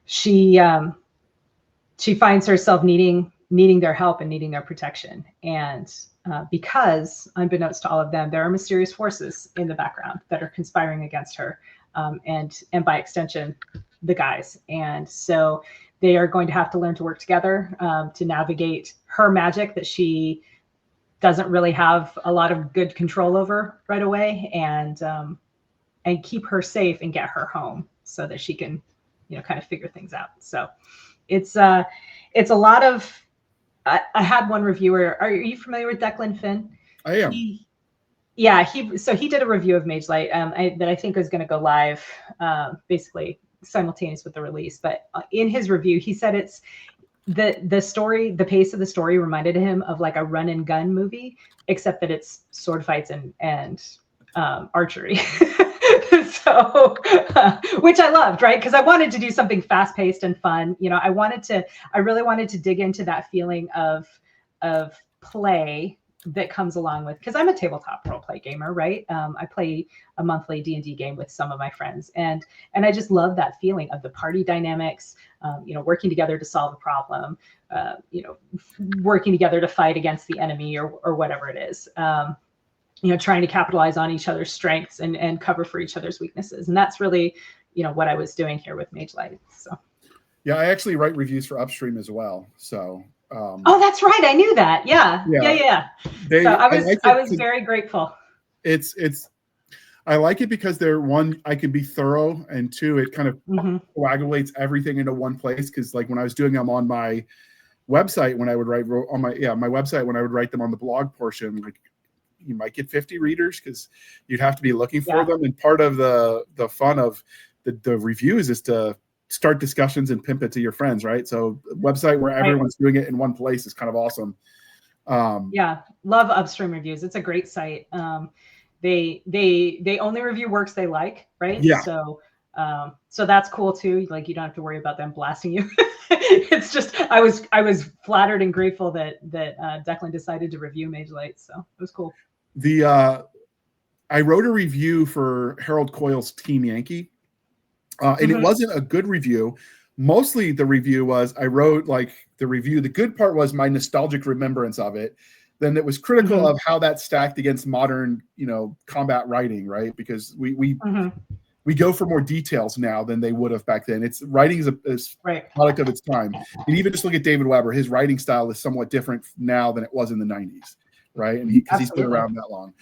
she finds herself needing their help and needing their protection. And because, unbeknownst to all of them, there are mysterious forces in the background that are conspiring against her, and by extension, the guys. And so they are going to have to learn to work together to navigate her magic that she doesn't really have a lot of good control over right away, and keep her safe and get her home so that she can, kind of figure things out. So it's a lot of. I had one reviewer. Are you familiar with Declan Finn? I am. He did a review of Magelight that I think is going to go live basically simultaneous with the release. But in his review, he said it's the story, the pace of the story reminded him of like a run and gun movie, except that it's sword fights and archery. So, which I loved, right? Because I wanted to do something fast paced and fun. I really wanted to dig into that feeling of play that comes along with, because I'm a tabletop role play gamer, right? I play a monthly D&D game with some of my friends, and I just love that feeling of the party dynamics, working together to solve a problem, working together to fight against the enemy or whatever it is, trying to capitalize on each other's strengths and cover for each other's weaknesses. And that's really, what I was doing here with Magelight. So. Yeah, I actually write reviews for Upstream as well. So. Oh, that's right. I knew that. Yeah. So I was very grateful. I like it because they're, one, I can be thorough, and two, it kind of coagulates everything into one place. Because like when I was doing them on my website, when I would write on my website, when I would write them on the blog portion, like you might get 50 readers because you'd have to be looking for them. And part of the fun of the reviews is to start discussions and pimp it to your friends, right? So a website where everyone's doing it in one place is kind of awesome. Love Upstream Reviews. It's a great site. They only review works they like, right? Yeah. So that's cool too. Like you don't have to worry about them blasting you. It's just I was flattered and grateful that Declan decided to review Magelight, so it was cool. I wrote a review for Harold Coyle's Team Yankee. And it wasn't a good review. Mostly the review was, I wrote like the review. The good part was my nostalgic remembrance of it. Then it was critical of how that stacked against modern, combat writing, right? Because we go for more details now than they would have back then. It's writing is a product of its time. And even just look at David Weber, his writing style is somewhat different now than it was in the 90s, right? And because he's been around that long.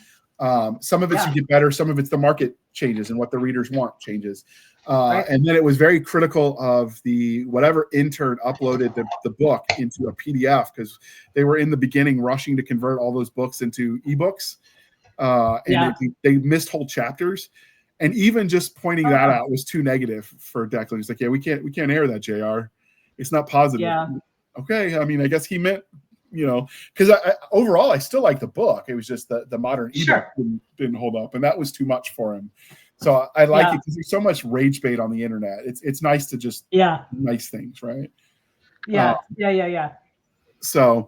Some of it's you get better, some of it's the market changes and what the readers want changes. And then it was very critical of whatever intern uploaded the book into a PDF, because they were in the beginning rushing to convert all those books into ebooks. they missed whole chapters. And even just pointing that out was too negative for Declan. He's like, yeah, we can't air that, JR. It's not positive. Yeah. Okay. I mean, I guess he meant, because overall, I still like the book. It was just the modern ebook didn't hold up, and that was too much for him. So I like it because there's so much rage bait on the internet. It's nice to just nice things, right? Yeah. So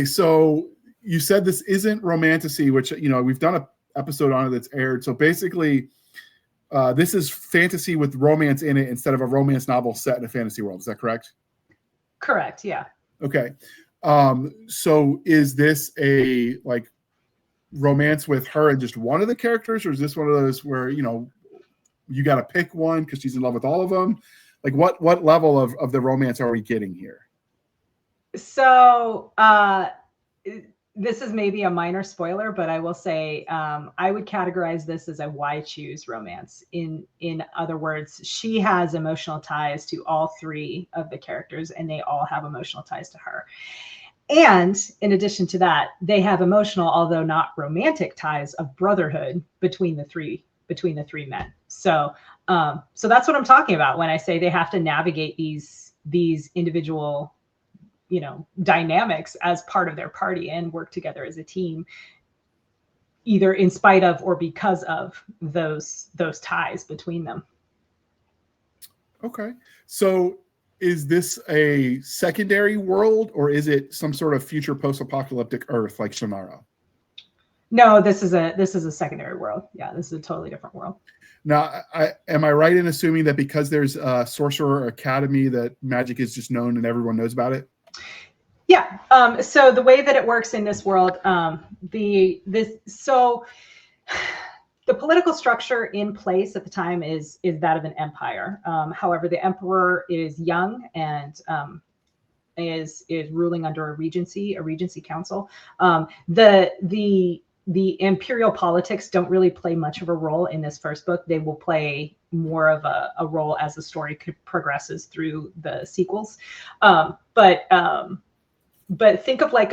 so you said this isn't romantasy, which we've done an episode on it that's aired. So basically, this is fantasy with romance in it instead of a romance novel set in a fantasy world. Is that correct? Correct. Yeah. Okay. So is this a romance with her and just one of the characters, or is this one of those where you got to pick one because she's in love with all of them? Like what level of the romance are we getting here? So this is maybe a minor spoiler, but I will say I would categorize this as a why choose romance. In other words, she has emotional ties to all three of the characters, and they all have emotional ties to her. And in addition to that, they have emotional, although not romantic, ties of brotherhood between the three men. So that's what I'm talking about when I say they have to navigate these individual dynamics as part of their party and work together as a team, either in spite of or because of those ties between them. Okay. So is this a secondary world, or is it some sort of future post-apocalyptic Earth like Shannara? No, this is a secondary world. Yeah, this is a totally different world. Now, am I right in assuming that because there's a Sorcerer Academy that magic is just known and everyone knows about it? Yeah. So the way that it works in this world, the political structure in place at the time is that of an empire. However, the emperor is young and is ruling under a regency council. The imperial politics don't really play much of a role in this first book. They will play more of a role as the story progresses through the sequels. But think of like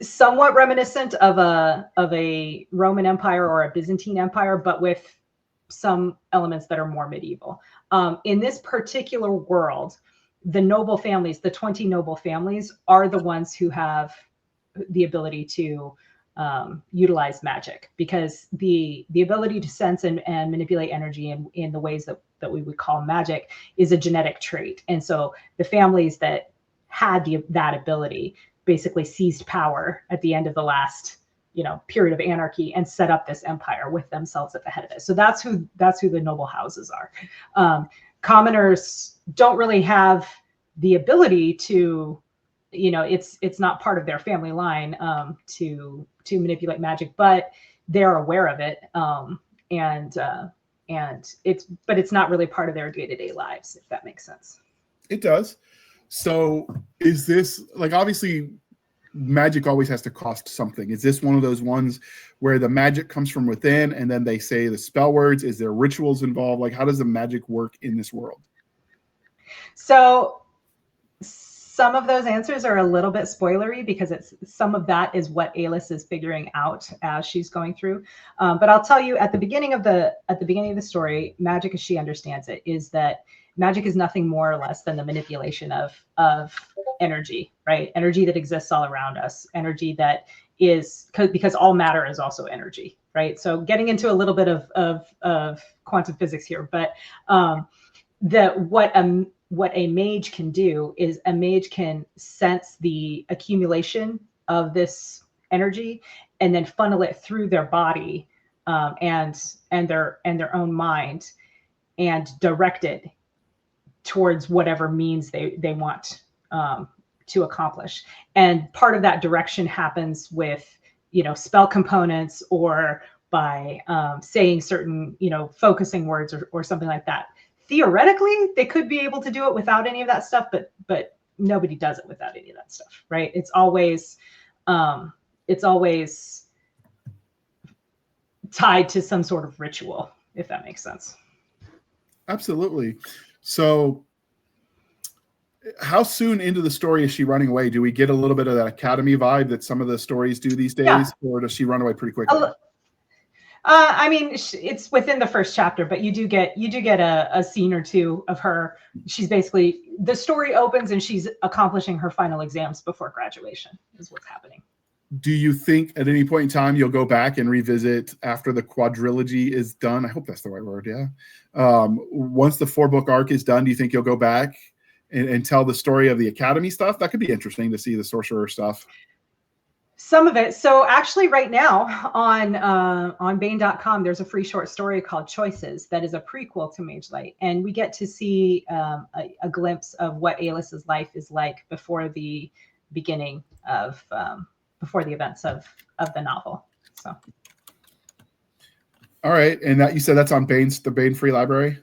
somewhat reminiscent of a Roman Empire or a Byzantine Empire, but with some elements that are more medieval. In this particular world, the noble families, the 20 noble families, are the ones who have the ability to utilize magic, because the ability to sense and manipulate energy in the ways that we would call magic is a genetic trait. And so the families that had that ability basically seized power at the end of the last period of anarchy and set up this empire with themselves at the head of it. So that's who the noble houses are. Commoners don't really have the ability to, it's not part of their family line to manipulate magic, but they're aware of it. And it's not really part of their day-to-day lives, if that makes sense. It does. So is this, obviously magic always has to cost something. Is this one of those ones where the magic comes from within and then they say the spell words? Is there rituals involved? How does the magic work in this world? So some of those answers are a little bit spoilery, because some of that is what Alis is figuring out as she's going through. But I'll tell you, at the beginning of the story, magic as she understands it is that magic is nothing more or less than the manipulation of energy, right? Energy that exists all around us, energy that is, because all matter is also energy, right? So getting into a little bit of quantum physics here, but what a mage can do is a mage can sense the accumulation of this energy and then funnel it through their body and their own mind and direct it towards whatever means they want to accomplish. And part of that direction happens with spell components, or by saying certain focusing words or something like that. Theoretically, they could be able to do it without any of that stuff, but nobody does it without any of that stuff, right? It's always tied to some sort of ritual, if that makes sense. Absolutely. So How soon into the story is she running away? Do we get a little bit of that Academy vibe that some of the stories do these days, Yeah. or does she run away pretty quickly? I mean, it's within the first chapter, but you do get a scene or two of her. She's basically, the story opens and she's accomplishing her final exams before graduation is what's happening. Do you think at any point in time you'll go back and revisit after the quadrilogy is done? I hope that's the right word. Yeah. Once the 4-book arc is done, do you think you'll go back and tell the story of the Academy stuff? That could be interesting to see the sorcerer stuff. Some of it. So actually right now on Baen.com, there's a free short story called Choices that is a prequel to Magelight. And we get to see a glimpse of what Aelis's life is like before the beginning of, before the events of the novel. So. All right. And that, you said that's on the Baen Free Library?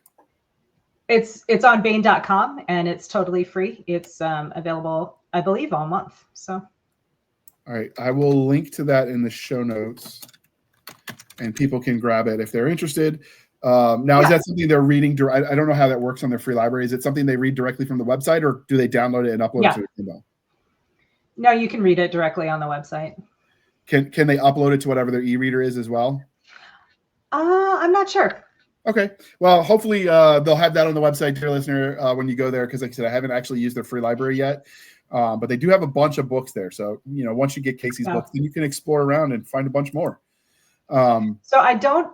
It's on Baen.com and it's totally free. It's available, I believe, all month. So. All right, I will link to that in the show notes, and people can grab it if they're interested. Now, is that something they're reading? I don't know how that works on their free library. Is it something they read directly from the website, or do they download it and upload it to their Kindle? No, you can read it directly on the website. Can they upload it to whatever their e-reader is as well? I'm not sure. Okay. Well, hopefully they'll have that on the website, dear listener, when you go there, because like I said, I haven't actually used their free library yet. But they do have a bunch of books there. So, once you get Kacey's books, then you can explore around and find a bunch more. So I don't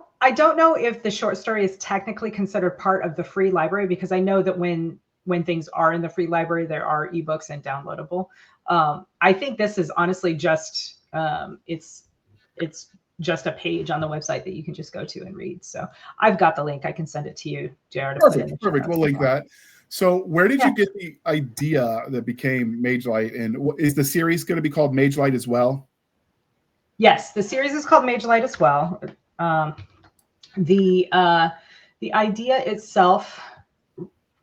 know if the short story is technically considered part of the free library, because I know that when things are in the free library, there are ebooks and downloadable. I think this is honestly just, it's just a page on the website that you can just go to and read. So I've got the link. I can send it to you, Jared. Perfect. We'll link that. So where did you get the idea that became Magelight? And is the series going to be called Magelight as well? Yes, the series is called Magelight as well. The idea itself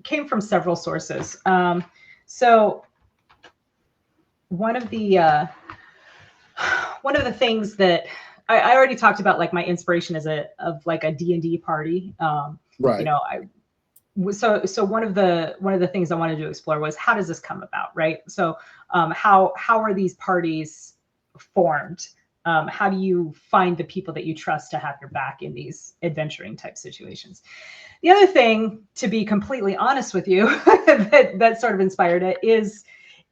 came from several sources. So one of the things that I already talked about, like my inspiration as a D&D party. Right. So one of the things I wanted to explore was, how does this come about, right? So how are these parties formed? How do you find the people that you trust to have your back in these adventuring type situations? The other thing, to be completely honest with you, that sort of inspired it is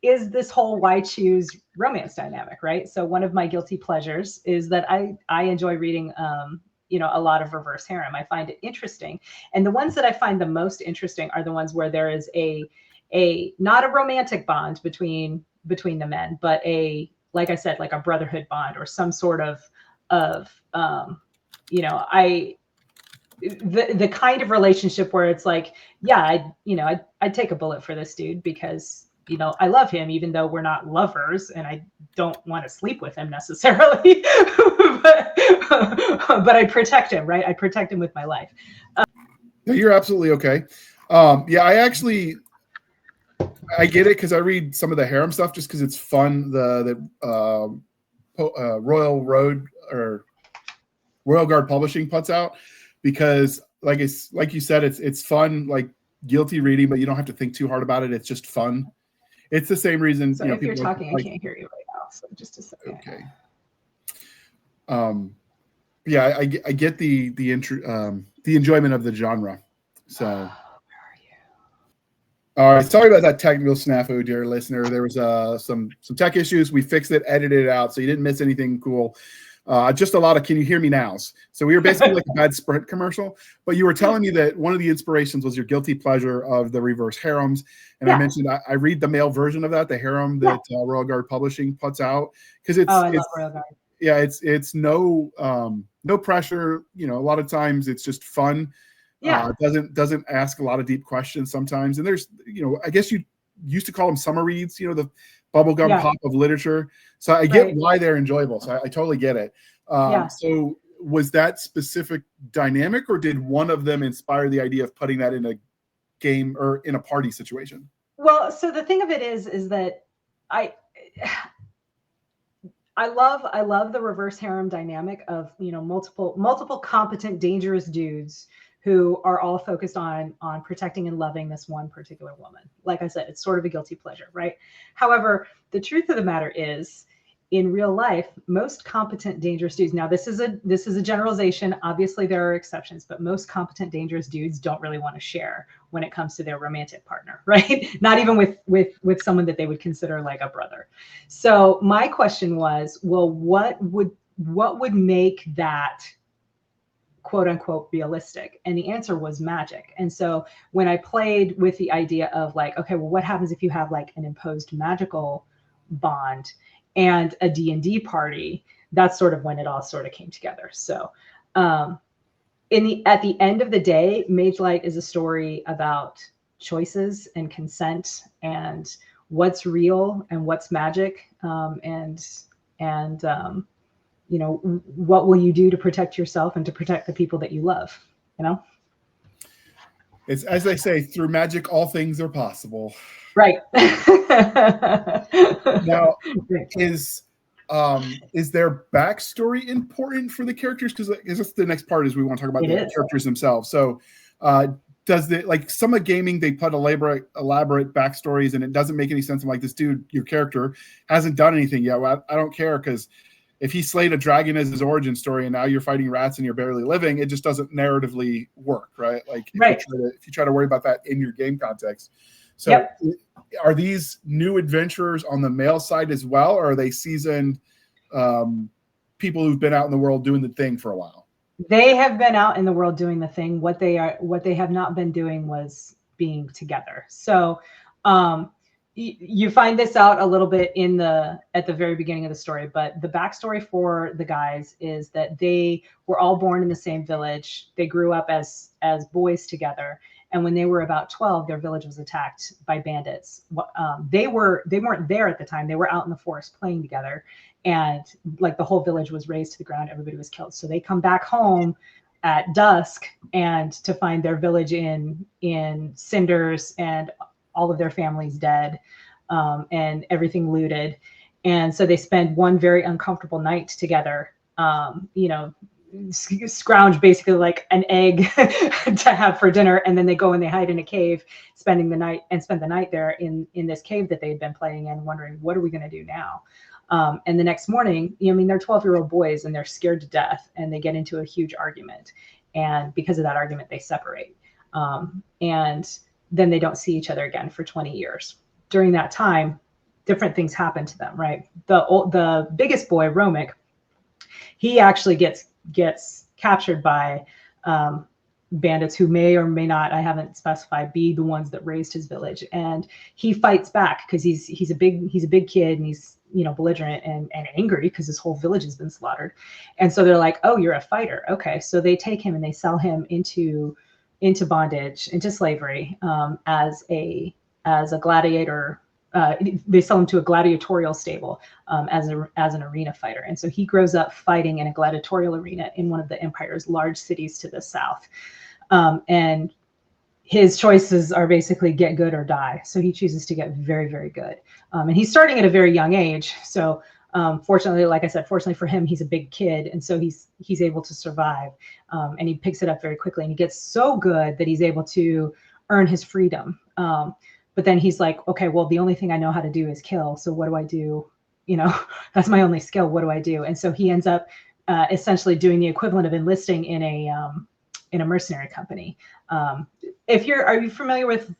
this whole why choose romance dynamic, right? So one of my guilty pleasures is that I enjoy reading a lot of reverse harem. I find it interesting. And the ones that I find the most interesting are the ones where there is a not a romantic bond between the men, but like I said, like a brotherhood bond or some sort of the kind of relationship where it's like, yeah, I'd take a bullet for this dude because, I love him, even though we're not lovers and I don't want to sleep with him necessarily, but I protect him, right? I protect him with my life. You're absolutely okay. I get it, because I read some of the harem stuff just because it's fun. The Royal Guard Publishing puts out, because like you said, it's fun, like guilty reading, but you don't have to think too hard about it. It's just fun. It's the same reason. So if you're talking, I can't hear you right now. So just a second. Okay. I get the enjoyment of the genre. So. Where are you? All right. Sorry about that technical snafu, dear listener. There was some tech issues. We fixed it, edited it out, so you didn't miss anything cool. Just a lot of, can you hear me now? So we were basically like a bad Sprint commercial, but you were telling me that one of the inspirations was your guilty pleasure of the reverse harems. And I mentioned I read the male version of that, the harem that Royal Guard Publishing puts out, because I love Royal Guard. Yeah, it's no pressure. A lot of times it's just fun. Yeah. It doesn't ask a lot of deep questions sometimes. And there's, I guess you used to call them summer reads, the bubblegum pop of literature. So I get why they're enjoyable. So I totally get it. So was that specific dynamic, or did one of them inspire the idea of putting that in a game or in a party situation? Well, so the thing of it is that I love the reverse harem dynamic of, multiple competent, dangerous dudes who are all focused on protecting and loving this one particular woman. Like I said, it's sort of a guilty pleasure, right? However, the truth of the matter is, in real life, most competent dangerous dudes, now this is a generalization, obviously there are exceptions, but most competent dangerous dudes don't really want to share when it comes to their romantic partner, right? Not even with someone that they would consider like a brother. So my question was, well, what would make that quote unquote realistic? And the answer was magic. And so when I played with the idea of like, okay, well, what happens if you have like an imposed magical bond and a D&D party? That's sort of when it all sort of came together. So at the end of the day, Magelight is a story about choices and consent and what's real and what's magic, and you know, what will you do to protect yourself and to protect the people that you love, you know? It's, as they say, through magic, all things are possible. Right. Now, is their backstory important for the characters? Because that's the next part is we want to talk about the characters themselves. So does the, like some of gaming, they put elaborate backstories and it doesn't make any sense. I'm like, this dude, your character hasn't done anything yet. Well, I don't care, because if he slayed a dragon as his origin story and now you're fighting rats and you're barely living, it just doesn't narratively work, right? Like if you try to worry about that in your game context. So are these new adventurers on the male side as well, or are they seasoned people who've been out in the world doing the thing for a while? They have been out in the world doing the thing. What they have not been doing was being together. So you find this out a little bit at the very beginning of the story, but the backstory for the guys is that they were all born in the same village. They grew up as boys together. And when they were about 12, their village was attacked by bandits. They weren't there at the time. They were out in the forest playing together, and like the whole village was razed to the ground. Everybody was killed. So they come back home at dusk and to find their village in cinders and all of their families dead, and everything looted. And so they spend one very uncomfortable night together, you know, scrounge basically like an egg to have for dinner, and then they go and they hide in a cave, spend the night there in this cave that they had been playing in, wondering what are we going to do now. And the next morning, I mean, they're 12-year-old boys and they're scared to death, and they get into a huge argument, and because of that argument they separate, and then they don't see each other again for 20 years. During that time, different things happen to them, right? The biggest boy, Romic, he actually gets captured by bandits who may or may not, I haven't specified, be the ones that raised his village. And he fights back because he's a big kid, and he's, you know, belligerent and angry because his whole village has been slaughtered. And so they're like, oh, you're a fighter. Okay. So they take him and they sell him into bondage, into slavery, as a gladiator. They sell him to a gladiatorial stable as an arena fighter. And so he grows up fighting in a gladiatorial arena in one of the empire's large cities to the south. And his choices are basically get good or die. So he chooses to get very, very good. And he's starting at a very young age. So fortunately, like I said, fortunately for him, he's a big kid. And so he's able to survive. And he picks it up very quickly. And he gets so good that he's able to earn his freedom. But then he's like, okay, well, the only thing I know how to do is kill. So what do I do? You know, that's my only skill. What do I do? And so he ends up essentially doing the equivalent of enlisting in a mercenary company. Are you familiar with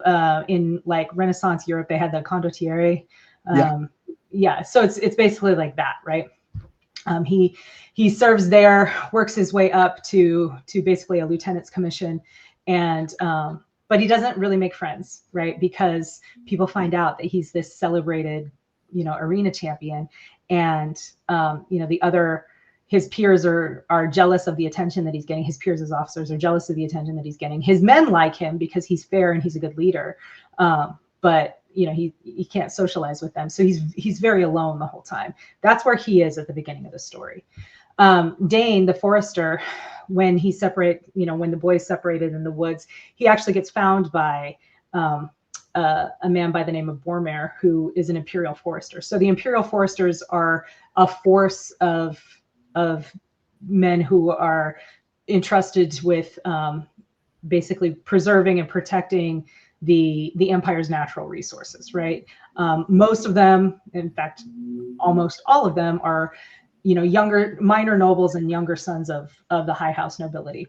in like Renaissance Europe, they had the condottieri? Yeah. So it's basically like that, right? He serves there, works his way up to basically a lieutenant's commission, and but he doesn't really make friends, right? Because people find out that he's this celebrated, you know, arena champion, and you know, his peers are jealous of the attention that he's getting. His peers as officers are jealous of the attention that he's getting. His men like him because he's fair and he's a good leader, but you know, he can't socialize with them, so he's very alone the whole time. That's where he is at the beginning of the story. Dane, the forester, when the boys separated in the woods, he actually gets found by a man by the name of Bormare, who is an imperial forester. So the imperial foresters are a force of men who are entrusted with basically preserving and protecting the empire's natural resources, right? Most of them, in fact, almost all of them are, younger minor nobles and younger sons of the high house nobility.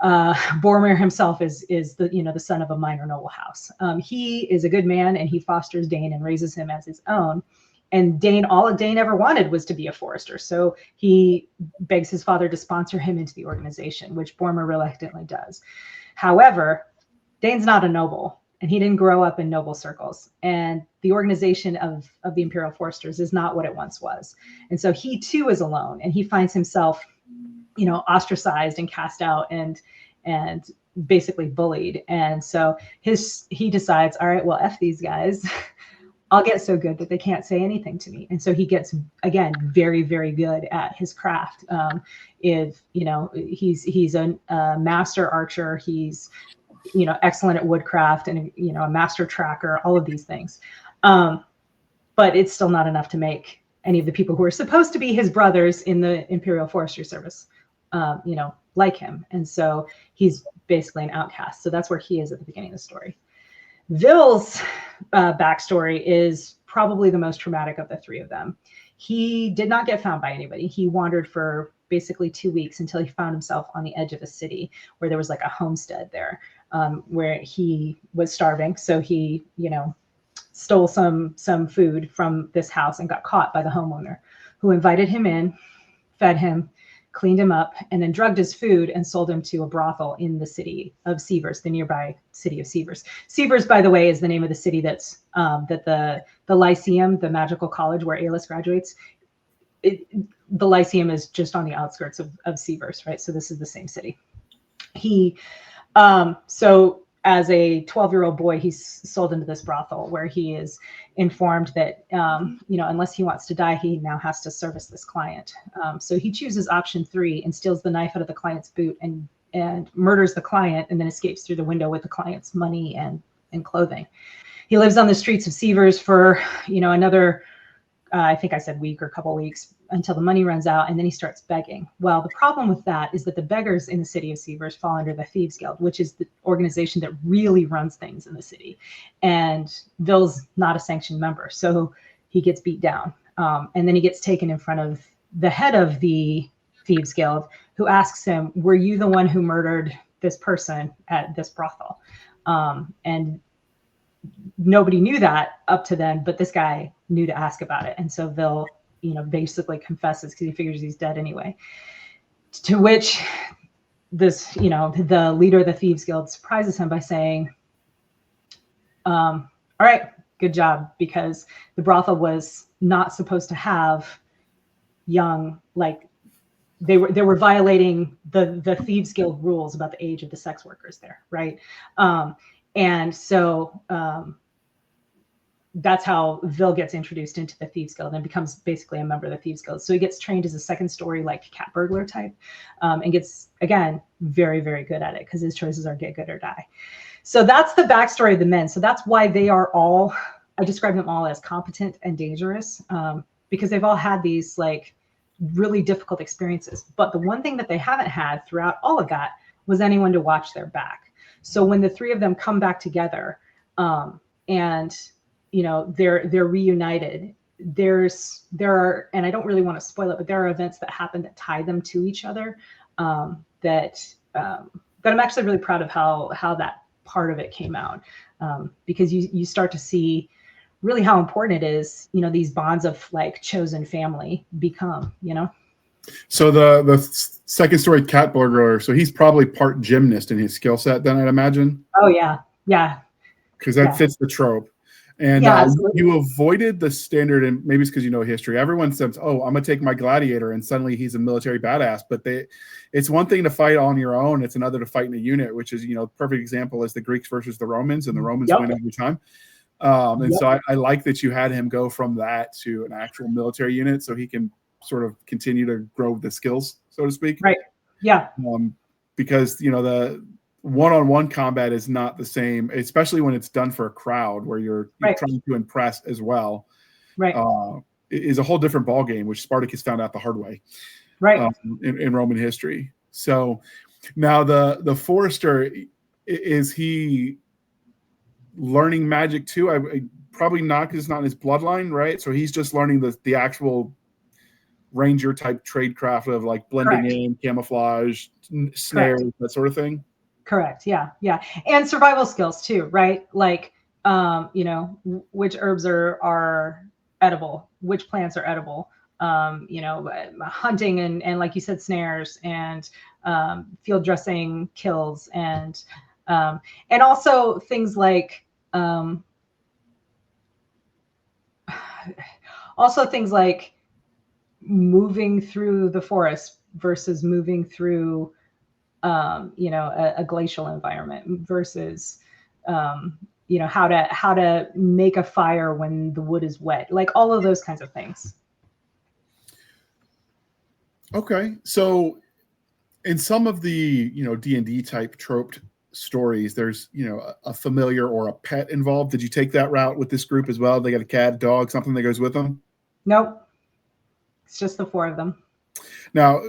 Boromir himself is the son of a minor noble house. He is a good man, and he fosters Dain and raises him as his own. And Dain, all Dain ever wanted was to be a forester. So he begs his father to sponsor him into the organization, which Boromir reluctantly does. However, Dain's not a noble, and he didn't grow up in noble circles. And the organization of the Imperial Foresters is not what it once was. And so he too is alone, and he finds himself, ostracized and cast out and basically bullied. And so he decides, all right, well, F these guys. I'll get so good that they can't say anything to me. And so he gets, again, very, very good at his craft. He's a master archer. He's, excellent at woodcraft and, a master tracker, all of these things. But it's still not enough to make any of the people who are supposed to be his brothers in the Imperial Forestry Service, like him. And so he's basically an outcast. So that's where he is at the beginning of the story. Vil's backstory is probably the most traumatic of the three of them. He did not get found by anybody. He wandered for basically 2 weeks until he found himself on the edge of a city where there was like a homestead there, where he was starving. So he, stole some food from this house and got caught by the homeowner, who invited him in, fed him, cleaned him up, and then drugged his food and sold him to a brothel in the city of Seavers, the nearby city of Seavers. Seavers, by the way, is the name of the city that's that the Lyceum, the magical college where Alis graduates. The Lyceum is just on the outskirts of Seavers, right? So this is the same city. So as a 12-year-old boy, he's sold into this brothel where he is informed that, unless he wants to die, he now has to service this client. So he chooses option 3 and steals the knife out of the client's boot and murders the client, and then escapes through the window with the client's money and clothing. He lives on the streets of Seavers for, another, I think I said week or a couple weeks, until the money runs out, and then he starts begging. Well, the problem with that is that the beggars in the city of Seavers fall under the Thieves Guild, which is the organization that really runs things in the city. And Vil's not a sanctioned member, so he gets beat down. And then he gets taken in front of the head of the Thieves Guild, who asks him, were you the one who murdered this person at this brothel? And nobody knew that up to then, but this guy knew to ask about it. And so Vil, basically confesses because he figures he's dead anyway. To which this, the leader of the Thieves Guild surprises him by saying, all right, good job, because the brothel was not supposed to have young, like they were violating the Thieves Guild rules about the age of the sex workers there, right? And so that's how Vil gets introduced into the Thieves Guild and becomes basically a member of the Thieves Guild. So he gets trained as a second story, like cat burglar type, and gets, again, very, very good at it because his choices are get good or die. So that's the backstory of the men. So that's why they are all, I describe them all as competent and dangerous, because they've all had these like really difficult experiences. But the one thing that they haven't had throughout all of that was anyone to watch their back. So when the three of them come back together, and they're reunited, there are, and I don't really want to spoil it, but there are events that happen that tie them to each other, that I'm actually really proud of how that part of it came out, because you start to see really how important it is, these bonds of like chosen family become, So the second story cat burglar, so he's probably part gymnast in his skill set then, I'd imagine. Oh yeah. Because that fits the trope. And you avoided the standard, and maybe it's because you know history. Everyone says, oh, I'm going to take my gladiator, and suddenly he's a military badass. But it's one thing to fight on your own. It's another to fight in a unit, which is, perfect example is the Greeks versus the Romans, and the Romans win every time. So I like that you had him go from that to an actual military unit so he can sort of continue to grow the skills, so to speak. Right. Yeah. Because, the one-on-one combat is not the same, especially when it's done for a crowd where you're trying to impress as well. Right. Is a whole different ballgame, which Spartacus found out the hard way. Right. In Roman history. So now the forester, Is he learning magic too? I probably not, because it's not in his bloodline, right? So he's just learning the actual ranger type tradecraft of like blending Correct. in, camouflage, snares, Correct. that sort of thing. Correct. Yeah. Yeah. And survival skills too, right? Like, you know, which herbs are edible, which plants are edible, you know, hunting and like you said, snares and field dressing kills and also things like moving through the forest versus moving through you know, a glacial environment versus you know, how to make a fire when the wood is wet, like all of those kinds of things. Okay, so in some of the, you know, D&D type troped stories, there's, you know, a familiar or a pet involved. Did you take that route with this group as well? They got a cat, dog, something that goes with them? Nope, it's just the four of them. Now,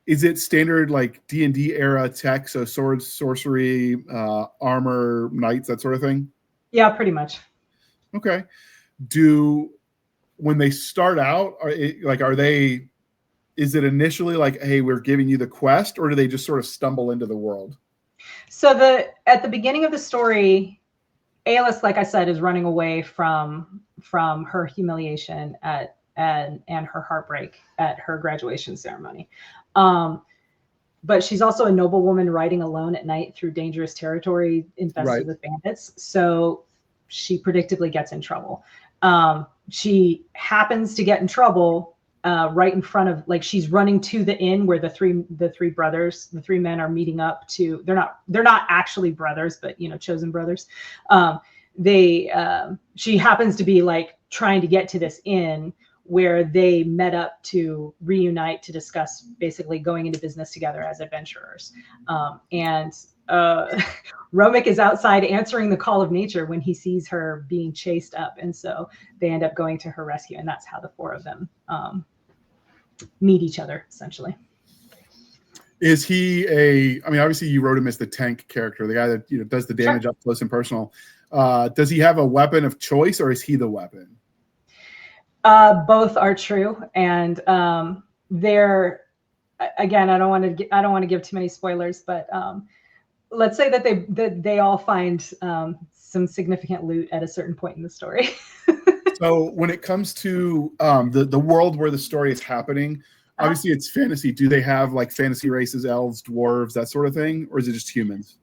is it standard like D&D era tech, so swords, sorcery, armor, knights, that sort of thing? Yeah, pretty much. Okay. When they start out, is it initially like, hey, we're giving you the quest, or do they just sort of stumble into the world? So at the beginning of the story, Aelis, like I said, is running away from her humiliation and her heartbreak at her graduation ceremony. But she's also a noblewoman riding alone at night through dangerous territory infested with bandits. So she predictably gets in trouble. She happens to get in trouble right in front of, like, she's running to the inn where the three brothers, the three men are meeting up to. They're not actually brothers, but, you know, chosen brothers. She happens to be like trying to get to this inn where they met up to reunite to discuss basically going into business together as adventurers. Romic is outside answering the call of nature when he sees her being chased up. And so they end up going to her rescue. And that's how the four of them meet each other, essentially. Is he I mean, obviously you wrote him as the tank character, the guy that, you know, does the damage up close and personal. Does he have a weapon of choice, or is he the weapon? Both are true, and they're, again, I don't want to give too many spoilers, but let's say that they all find some significant loot at a certain point in the story. So when it comes to the world where the story is happening, obviously it's fantasy. Do they have like fantasy races, elves, dwarves, that sort of thing, or is it just humans?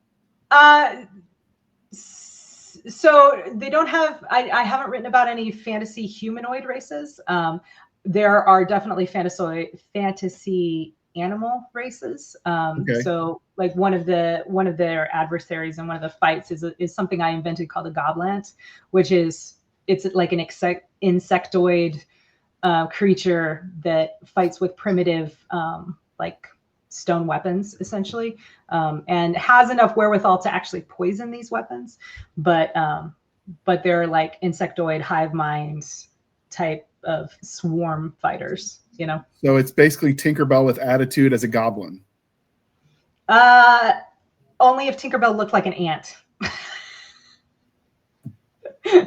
So they don't have, I haven't written about any fantasy humanoid races. There are definitely fantasy animal races. Okay. So like one of their adversaries in one of the fights is something I invented called a goblant, which is, it's like an insectoid creature that fights with primitive like stone weapons, essentially, and has enough wherewithal to actually poison these weapons, but they're like insectoid hive mind type of swarm fighters, you know. So it's basically Tinkerbell with attitude as a goblin. Only if Tinkerbell looked like an ant.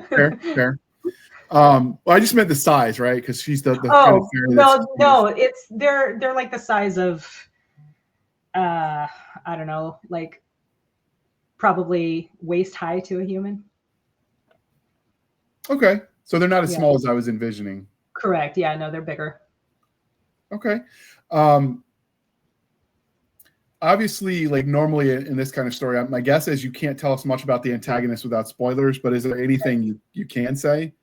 Fair. Well, I just meant the size, right? Because she's the kind of fairy no, it's they're like the size of I don't know, like probably waist high to a human. Okay, so they're not as small as I was envisioning. Correct. Yeah, no, they're bigger. Okay. Obviously, like normally in this kind of story, my guess is you can't tell us much about the antagonist without spoilers, but is there anything you can say?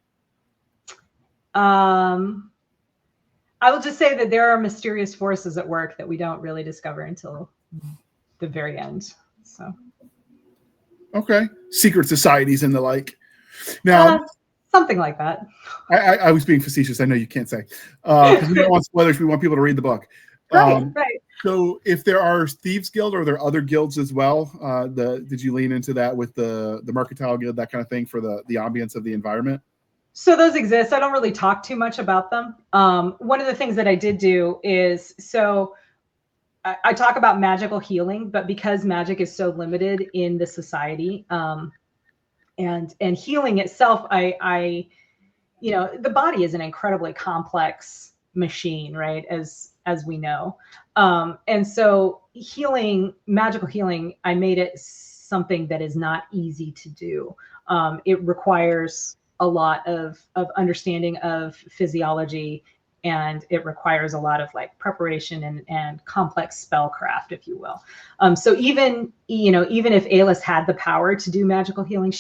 I will just say that there are mysterious forces at work that we don't really discover until the very end. So, okay, secret societies and the like. Now, something like that. I was being facetious. I know you can't say because we don't want spoilers. We want people to read the book. Right. So, if there are Thieves Guild, or are there other guilds as well? Did you lean into that with the Mercantile Guild, that kind of thing, for the ambience of the environment? So those exist. I don't really talk too much about them. One of the things that I did do is, so I talk about magical healing, but because magic is so limited in the society, and healing itself, I the body is an incredibly complex machine, right? As we know, and so magical healing, I made it something that is not easy to do. It requires a lot of understanding of physiology, and it requires a lot of like preparation and complex spellcraft, if you will. So even if Alis had the power to do magical healing,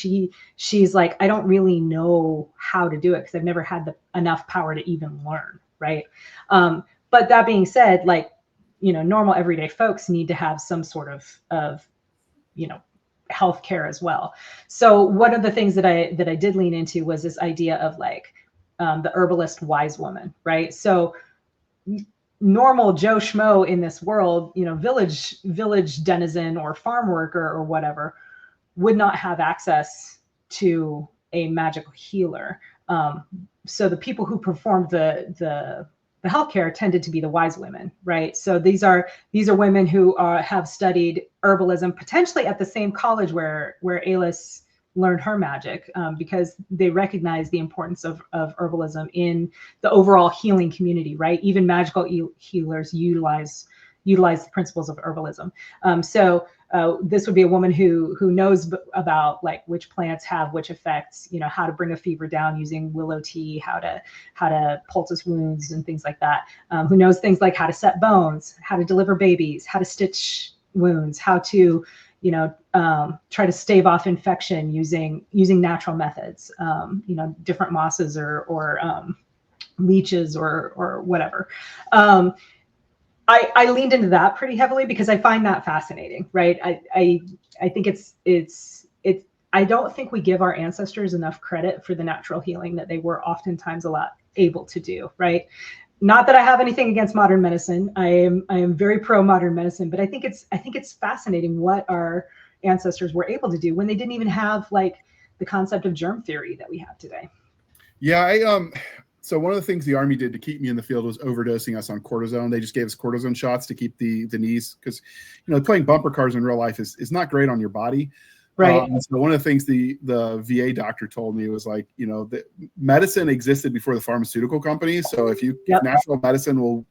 she's like, I don't really know how to do it because I've never had enough power to even learn, right? But that being said, like, normal everyday folks need to have some sort of healthcare as well. So one of the things that I did lean into was this idea of like the herbalist wise woman, right? So normal Joe Schmo in this world, village denizen or farm worker or whatever, would not have access to a magical healer. So the people who performed the healthcare tended to be the wise women, right? So these are women who have studied herbalism, potentially at the same college where Alis learned her magic, because they recognize the importance of herbalism in the overall healing community, right? Even magical healers utilize the principles of herbalism. So this would be a woman who knows about like which plants have which effects, how to bring a fever down using willow tea, how to poultice wounds and things like that. Who knows things like how to set bones, how to deliver babies, how to stitch wounds, how to try to stave off infection using natural methods, different mosses or leeches or whatever. I leaned into that pretty heavily because I find that fascinating, right? I think it's I don't think we give our ancestors enough credit for the natural healing that they were oftentimes able to do, right? Not that I have anything against modern medicine. I am very pro modern medicine, but I think it's fascinating what our ancestors were able to do when they didn't even have like the concept of germ theory that we have today. Yeah, so one of the things the Army did to keep me in the field was overdosing us on cortisone. They just gave us cortisone shots to keep the knees, because playing bumper cars in real life is not great on your body. Right. So one of the things the VA doctor told me was like, that medicine existed before the pharmaceutical companies. So if natural medicine will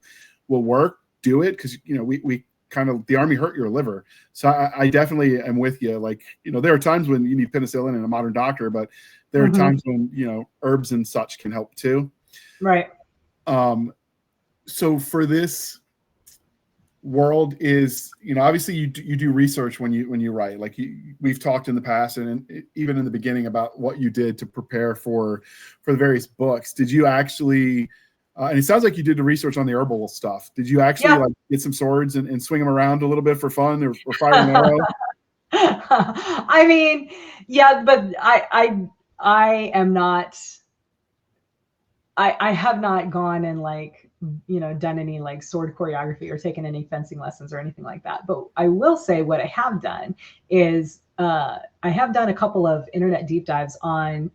work, do it, because we kind of, the Army hurt your liver. So I definitely am with you. Like, there are times when you need penicillin and a modern doctor, but there are times when herbs and such can help too. Right. So for this world is, obviously you do research when you write. Like we've talked in the past and even in the beginning about what you did to prepare for the various books. Did you actually and it sounds like you did the research on the herbal stuff. Did you actually like get some swords and swing them around a little bit for fun, or fire an arrow? I mean, yeah, but I am not, I have not gone and like, done any like sword choreography or taken any fencing lessons or anything like that. But I will say what I have done is I have done a couple of internet deep dives on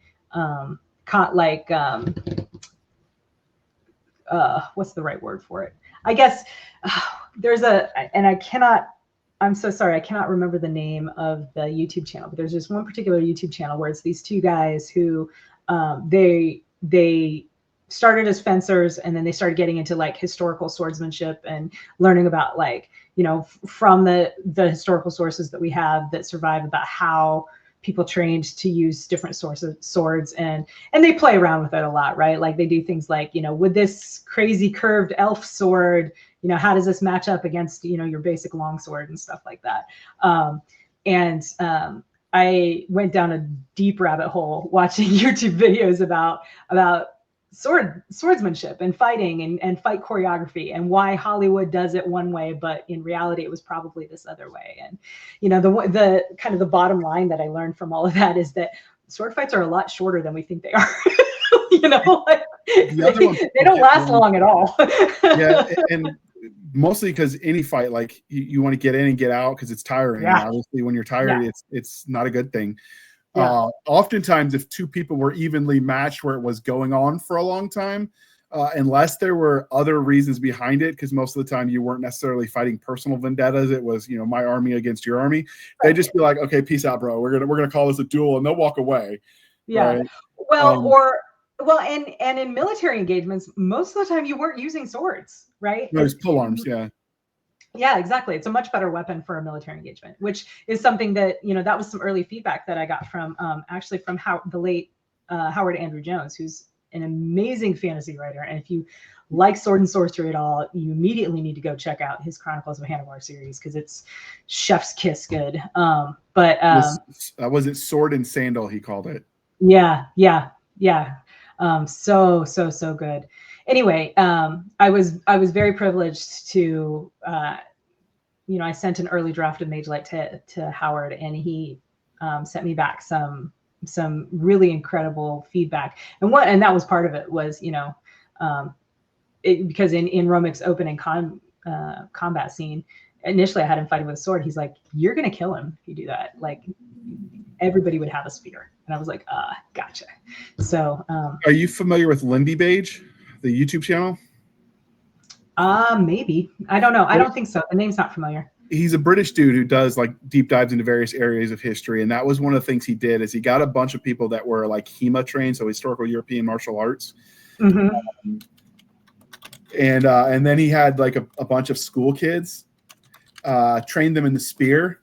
what's the right word for it? I guess I'm so sorry, I cannot remember the name of the YouTube channel, but there's just one particular YouTube channel where it's these two guys who they started as fencers, and then they started getting into like historical swordsmanship and learning about like, from the historical sources that we have that survive, about how people trained to use different swords, and they play around with it a lot, right? Like they do things like, with this crazy curved elf sword, how does this match up against, your basic longsword and stuff like that. I went down a deep rabbit hole watching YouTube videos about swordsmanship and fighting and fight choreography, and why Hollywood does it one way, but in reality it was probably this other way. And the kind of the bottom line that I learned from all of that is that sword fights are a lot shorter than we think they are. Like, they don't last long at all. Yeah, and mostly because any fight, like you want to get in and get out because it's tiring. Yeah. Obviously, when you're tired, it's not a good thing. Yeah. Oftentimes, if two people were evenly matched where it was going on for a long time, unless there were other reasons behind it, because most of the time you weren't necessarily fighting personal vendettas. It was, my army against your army. They'd just be like, okay, peace out, bro. We're gonna call this a duel, and they'll walk away. Yeah. Right? And in military engagements, most of the time you weren't using swords, right? There's pole arms, yeah. Yeah, exactly. It's a much better weapon for a military engagement, which is something that, that was some early feedback that I got from actually from the late Howard Andrew Jones, who's an amazing fantasy writer. And if you like sword and sorcery at all, you immediately need to go check out his Chronicles of Hannivar series, because it's chef's kiss good. Was it Sword and Sandal, he called it? Yeah. So good. Anyway, I was very privileged to, I sent an early draft of Magelight to Howard, and he sent me back some really incredible feedback. And that was part of it was, because in Romic's opening combat scene, initially I had him fighting with a sword. He's like, "You're going to kill him if you do that. Like, everybody would have a spear." And I was like, gotcha. So, are you familiar with Lindy Bage, the YouTube channel? Maybe. I don't know. I don't think so. The name's not familiar. He's a British dude who does like deep dives into various areas of history. And that was one of the things he did, is he got a bunch of people that were like HEMA trained, so historical European martial arts. Mm-hmm. And then he had like a bunch of school kids, trained them in the spear.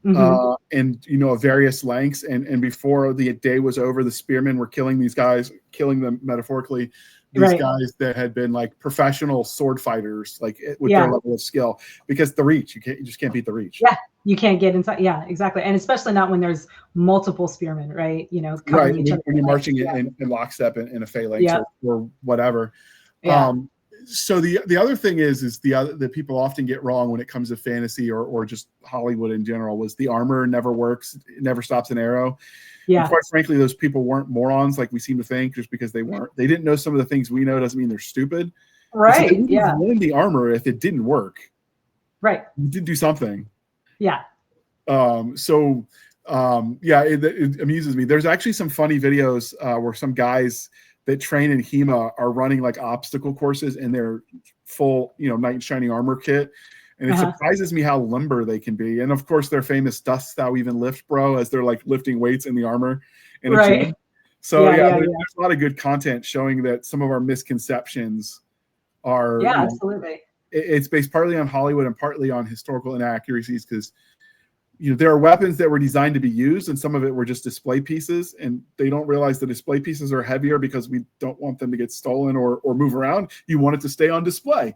Mm-hmm. And of various lengths, and before the day was over, the spearmen were killing these guys, killing them metaphorically, these guys that had been like professional sword fighters, like with their level of skill, because the reach, you just can't beat the reach. Yeah, you can't get inside. Yeah, exactly. And especially not when there's multiple spearmen, right? Right. When you're marching in lockstep in a phalanx or whatever. Yeah. So the other thing is that people often get wrong when it comes to fantasy or just Hollywood in general, was the armor never works. It never stops an arrow. Yeah. And quite frankly, those people weren't morons like we seem to think. Just because they didn't know some of the things we know doesn't mean they're stupid. Right. So yeah. Learn the armor if it didn't work. Right. You did do something. Yeah. It amuses me. There's actually some funny videos where some guys that train in HEMA are running like obstacle courses in their full, knight in shining armor kit. And it surprises me how limber they can be. And of course, their famous "Dost thou even lift, bro?" as they're like lifting weights in the armar. Right. So there's a lot of good content showing that some of our misconceptions are. Yeah, absolutely. It's based partly on Hollywood and partly on historical inaccuracies, because there are weapons that were designed to be used, and some of it were just display pieces, and they don't realize the display pieces are heavier because we don't want them to get stolen or move around. You want it to stay on display.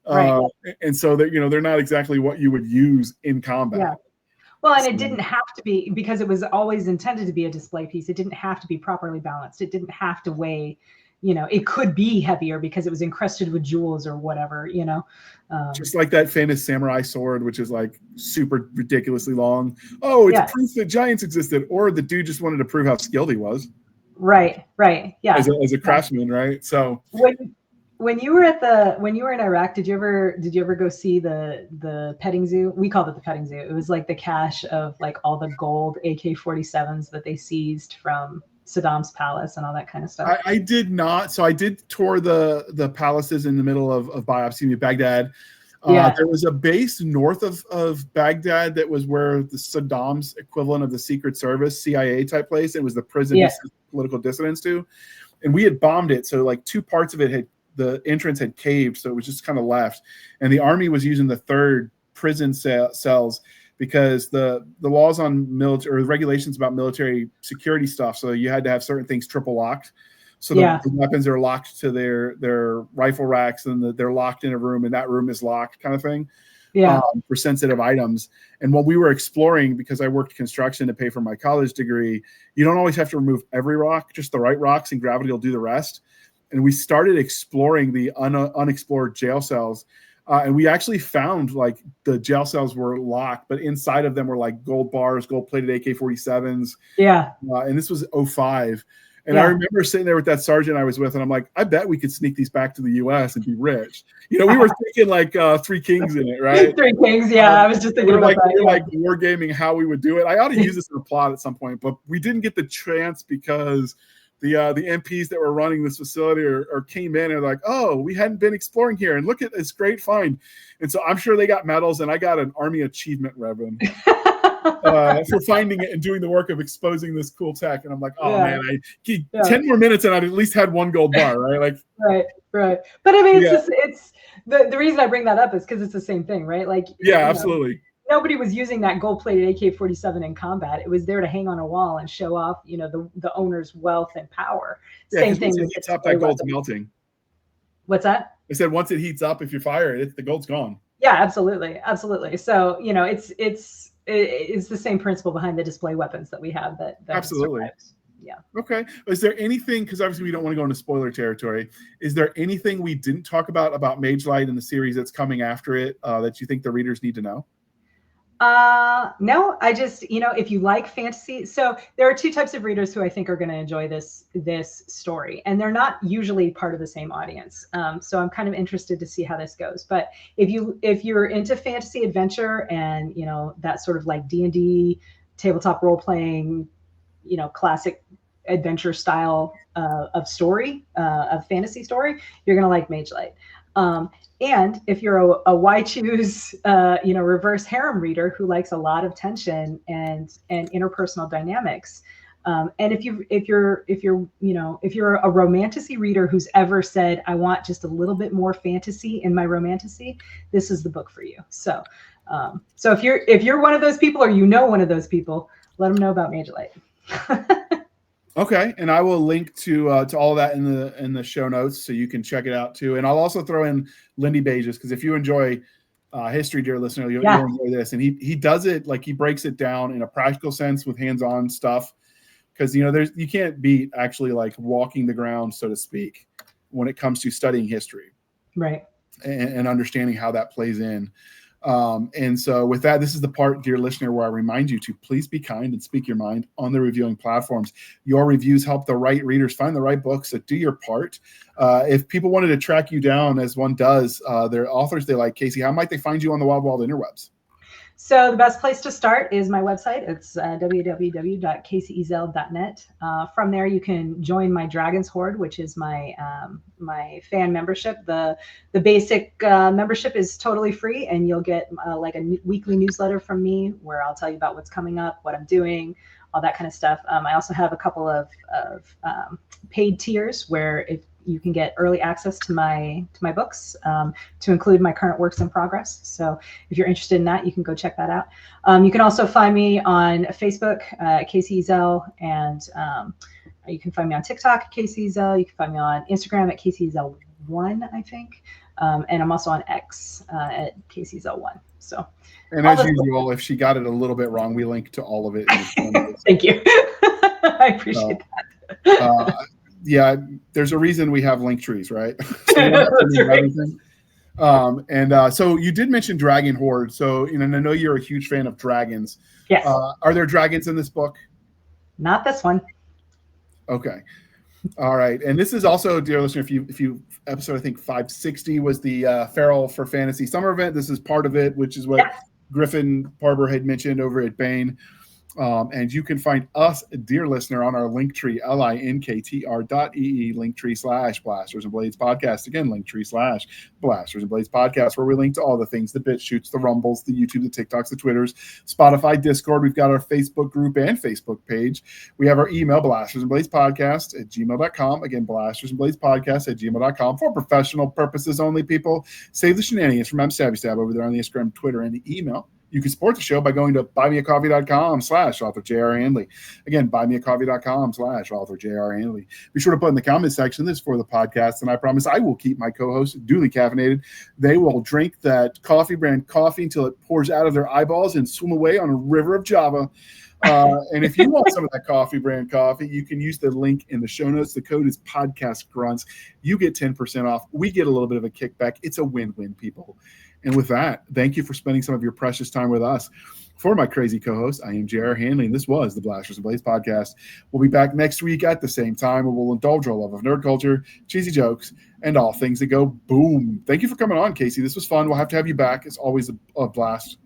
Right. And so that, they're not exactly what you would use in combat. Yeah. Well, and it didn't have to be, because it was always intended to be a display piece. It didn't have to be properly balanced. It didn't have to weigh, it could be heavier because it was encrusted with jewels or whatever, just like that famous samurai sword, which is like super ridiculously long. Oh, it's proof that giants existed, or the dude just wanted to prove how skilled he was. Right. Yeah. As a craftsman, right? So when you were in Iraq, did you ever go see the petting zoo? We called it the petting zoo. It was like the cache of like all the gold AK-47s that they seized from Saddam's palace and all that kind of stuff. I did not. So I did tour the palaces in the middle of Baghdad. There was a base north of Baghdad that was where the Saddam's equivalent of the Secret Service, CIA type place. It was the prison political dissidents to. And we had bombed it. So like two parts of it the entrance had caved. So it was just kind of left. And the army was using the third prison cells, because the laws on military, or the regulations about military security stuff, so you had to have certain things triple locked. So the weapons are locked to their rifle racks, and they're locked in a room, and that room is locked, kind of thing. Yeah. For sensitive items. And when we were exploring, because I worked construction to pay for my college degree, you don't always have to remove every rock, just the right rocks, and gravity will do the rest. And we started exploring the unexplored jail cells. And we actually found like the jail cells were locked, but inside of them were like gold bars, gold plated AK-47s. Yeah. And this was 2005. And I remember sitting there with that sergeant I was with, and I'm like, I bet we could sneak these back to the U.S. and be rich. We were thinking like Three Kings in it, right? Three Kings, yeah. I was just thinking about that. We're like wargaming how we would do it. I ought to use this in a plot at some point, but we didn't get the chance because the MPs that were running this facility or came in and like, oh, we hadn't been exploring here, and look at this great find. And so I'm sure they got medals, and I got an Army Achievement ribbon for finding it and doing the work of exposing this cool tech. And I'm like, oh man, 10 more minutes and I'd at least had one gold bar, right? Like, right. But I mean, it's the reason I bring that up is because it's the same thing, right? Like, absolutely. Nobody was using that gold-plated AK-47 in combat. It was there to hang on a wall and show off, the owner's wealth and power. Same thing. Once it heats up, that gold's melting. What's that? I said once it heats up, if you fire it, the gold's gone. Yeah, absolutely. So it's the same principle behind the display weapons that we have. That absolutely. Survives. Yeah. Okay. Is there anything, because obviously we don't want to go into spoiler territory, is there anything we didn't talk about Magelight and the series that's coming after it that you think the readers need to know? No, I just, if you like fantasy, so there are two types of readers who I think are going to enjoy this story, and they're not usually part of the same audience. So I'm kind of interested to see how this goes. But if you're into fantasy adventure and, that sort of like D&D tabletop role playing, classic adventure style of story, of fantasy story, you're going to like Magelight. And if you're a why choose, reverse harem reader who likes a lot of tension and interpersonal dynamics, and if you're a romantasy reader who's ever said, I want just a little bit more fantasy in my romantasy, this is the book for you. So if you're one of those people, or one of those people, let them know about Magelight. Okay, and I will link to all that in the show notes, so you can check it out too. And I'll also throw in Lindy Bages, because if you enjoy history, dear listener, you'll enjoy this. And he does it like he breaks it down in a practical sense with hands-on stuff, because you can't beat actually like walking the ground, so to speak, when it comes to studying history, right? And understanding how that plays in. And so with that, this is the part, dear listener, where I remind you to please be kind and speak your mind on the reviewing platforms. Your reviews help the right readers find the right books, so do your part. If people wanted to track you down, as one does, their authors they like, Kacey, how might they find you on the wild interwebs? So the best place to start is my website. It's www.kaceyezell.net. From there, you can join my Dragons Horde, which is my fan membership. The basic membership is totally free, and you'll get like a weekly newsletter from me where I'll tell you about what's coming up, what I'm doing, all that kind of stuff. I also have a couple of paid tiers where if you can get early access to my books, to include my current works in progress. So if you're interested in that, you can go check that out. You can also find me on Facebook, Kacey Ezell, and you can find me on TikTok, Kacey Ezell. You can find me on Instagram at Kacey Ezell1, I think. And I'm also on X at Kacey Ezell1. So. And as usual, if she got it a little bit wrong, we link to all of it. Thank you. I appreciate that. Yeah, there's a reason we have link trees, right? That's right. So you did mention Dragon Horde. So, and I know you're a huge fan of dragons. Yes. Are there dragons in this book? Not this one. Okay. All right. And this is also, dear listener, if you episode, I think 560 was the Feral for Fantasy Summer event. This is part of it, which is what Griffin Barber had mentioned over at Baen. And you can find us, dear listener, on our Linktree, linktr.ee, Linktree/Blasters and Blades podcast. Again, Linktree/Blasters and Blades podcast, where we link to all the things, the BitChutes, the Rumbles, the YouTube, the TikToks, the Twitters, Spotify, Discord. We've got our Facebook group and Facebook page. We have our email, blastersandbladespodcast@gmail.com. Again, blastersandbladespodcast@gmail.com. For professional purposes only, people. Save the shenanigans from Stabby over there on the Instagram, Twitter, and the email. You can support the show by going to buymeacoffee.com/author J.R. Handley. Again, buymeacoffee.com/author J.R. Handley. Be sure to put in the comment section this for the podcast, and I promise I will keep my co-hosts duly caffeinated. They will drink that coffee brand coffee until it pours out of their eyeballs and swim away on a river of Java. And if you want some of that coffee brand coffee, you can use the link in the show notes. The code is Podcast Grunts. You get 10% off. We get a little bit of a kickback. It's a win-win, people. And with that, thank you for spending some of your precious time with us. For my crazy co-host, I am J.R. Handley, and this was the Blasters and Blades podcast. We'll be back next week at the same time, and we'll indulge our love of nerd culture, cheesy jokes, and all things that go boom. Thank you for coming on, Kacey. This was fun. We'll have to have you back. It's always a blast.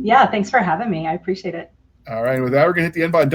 Yeah, thanks for having me. I appreciate it. All right, with that, we're going to hit the end button.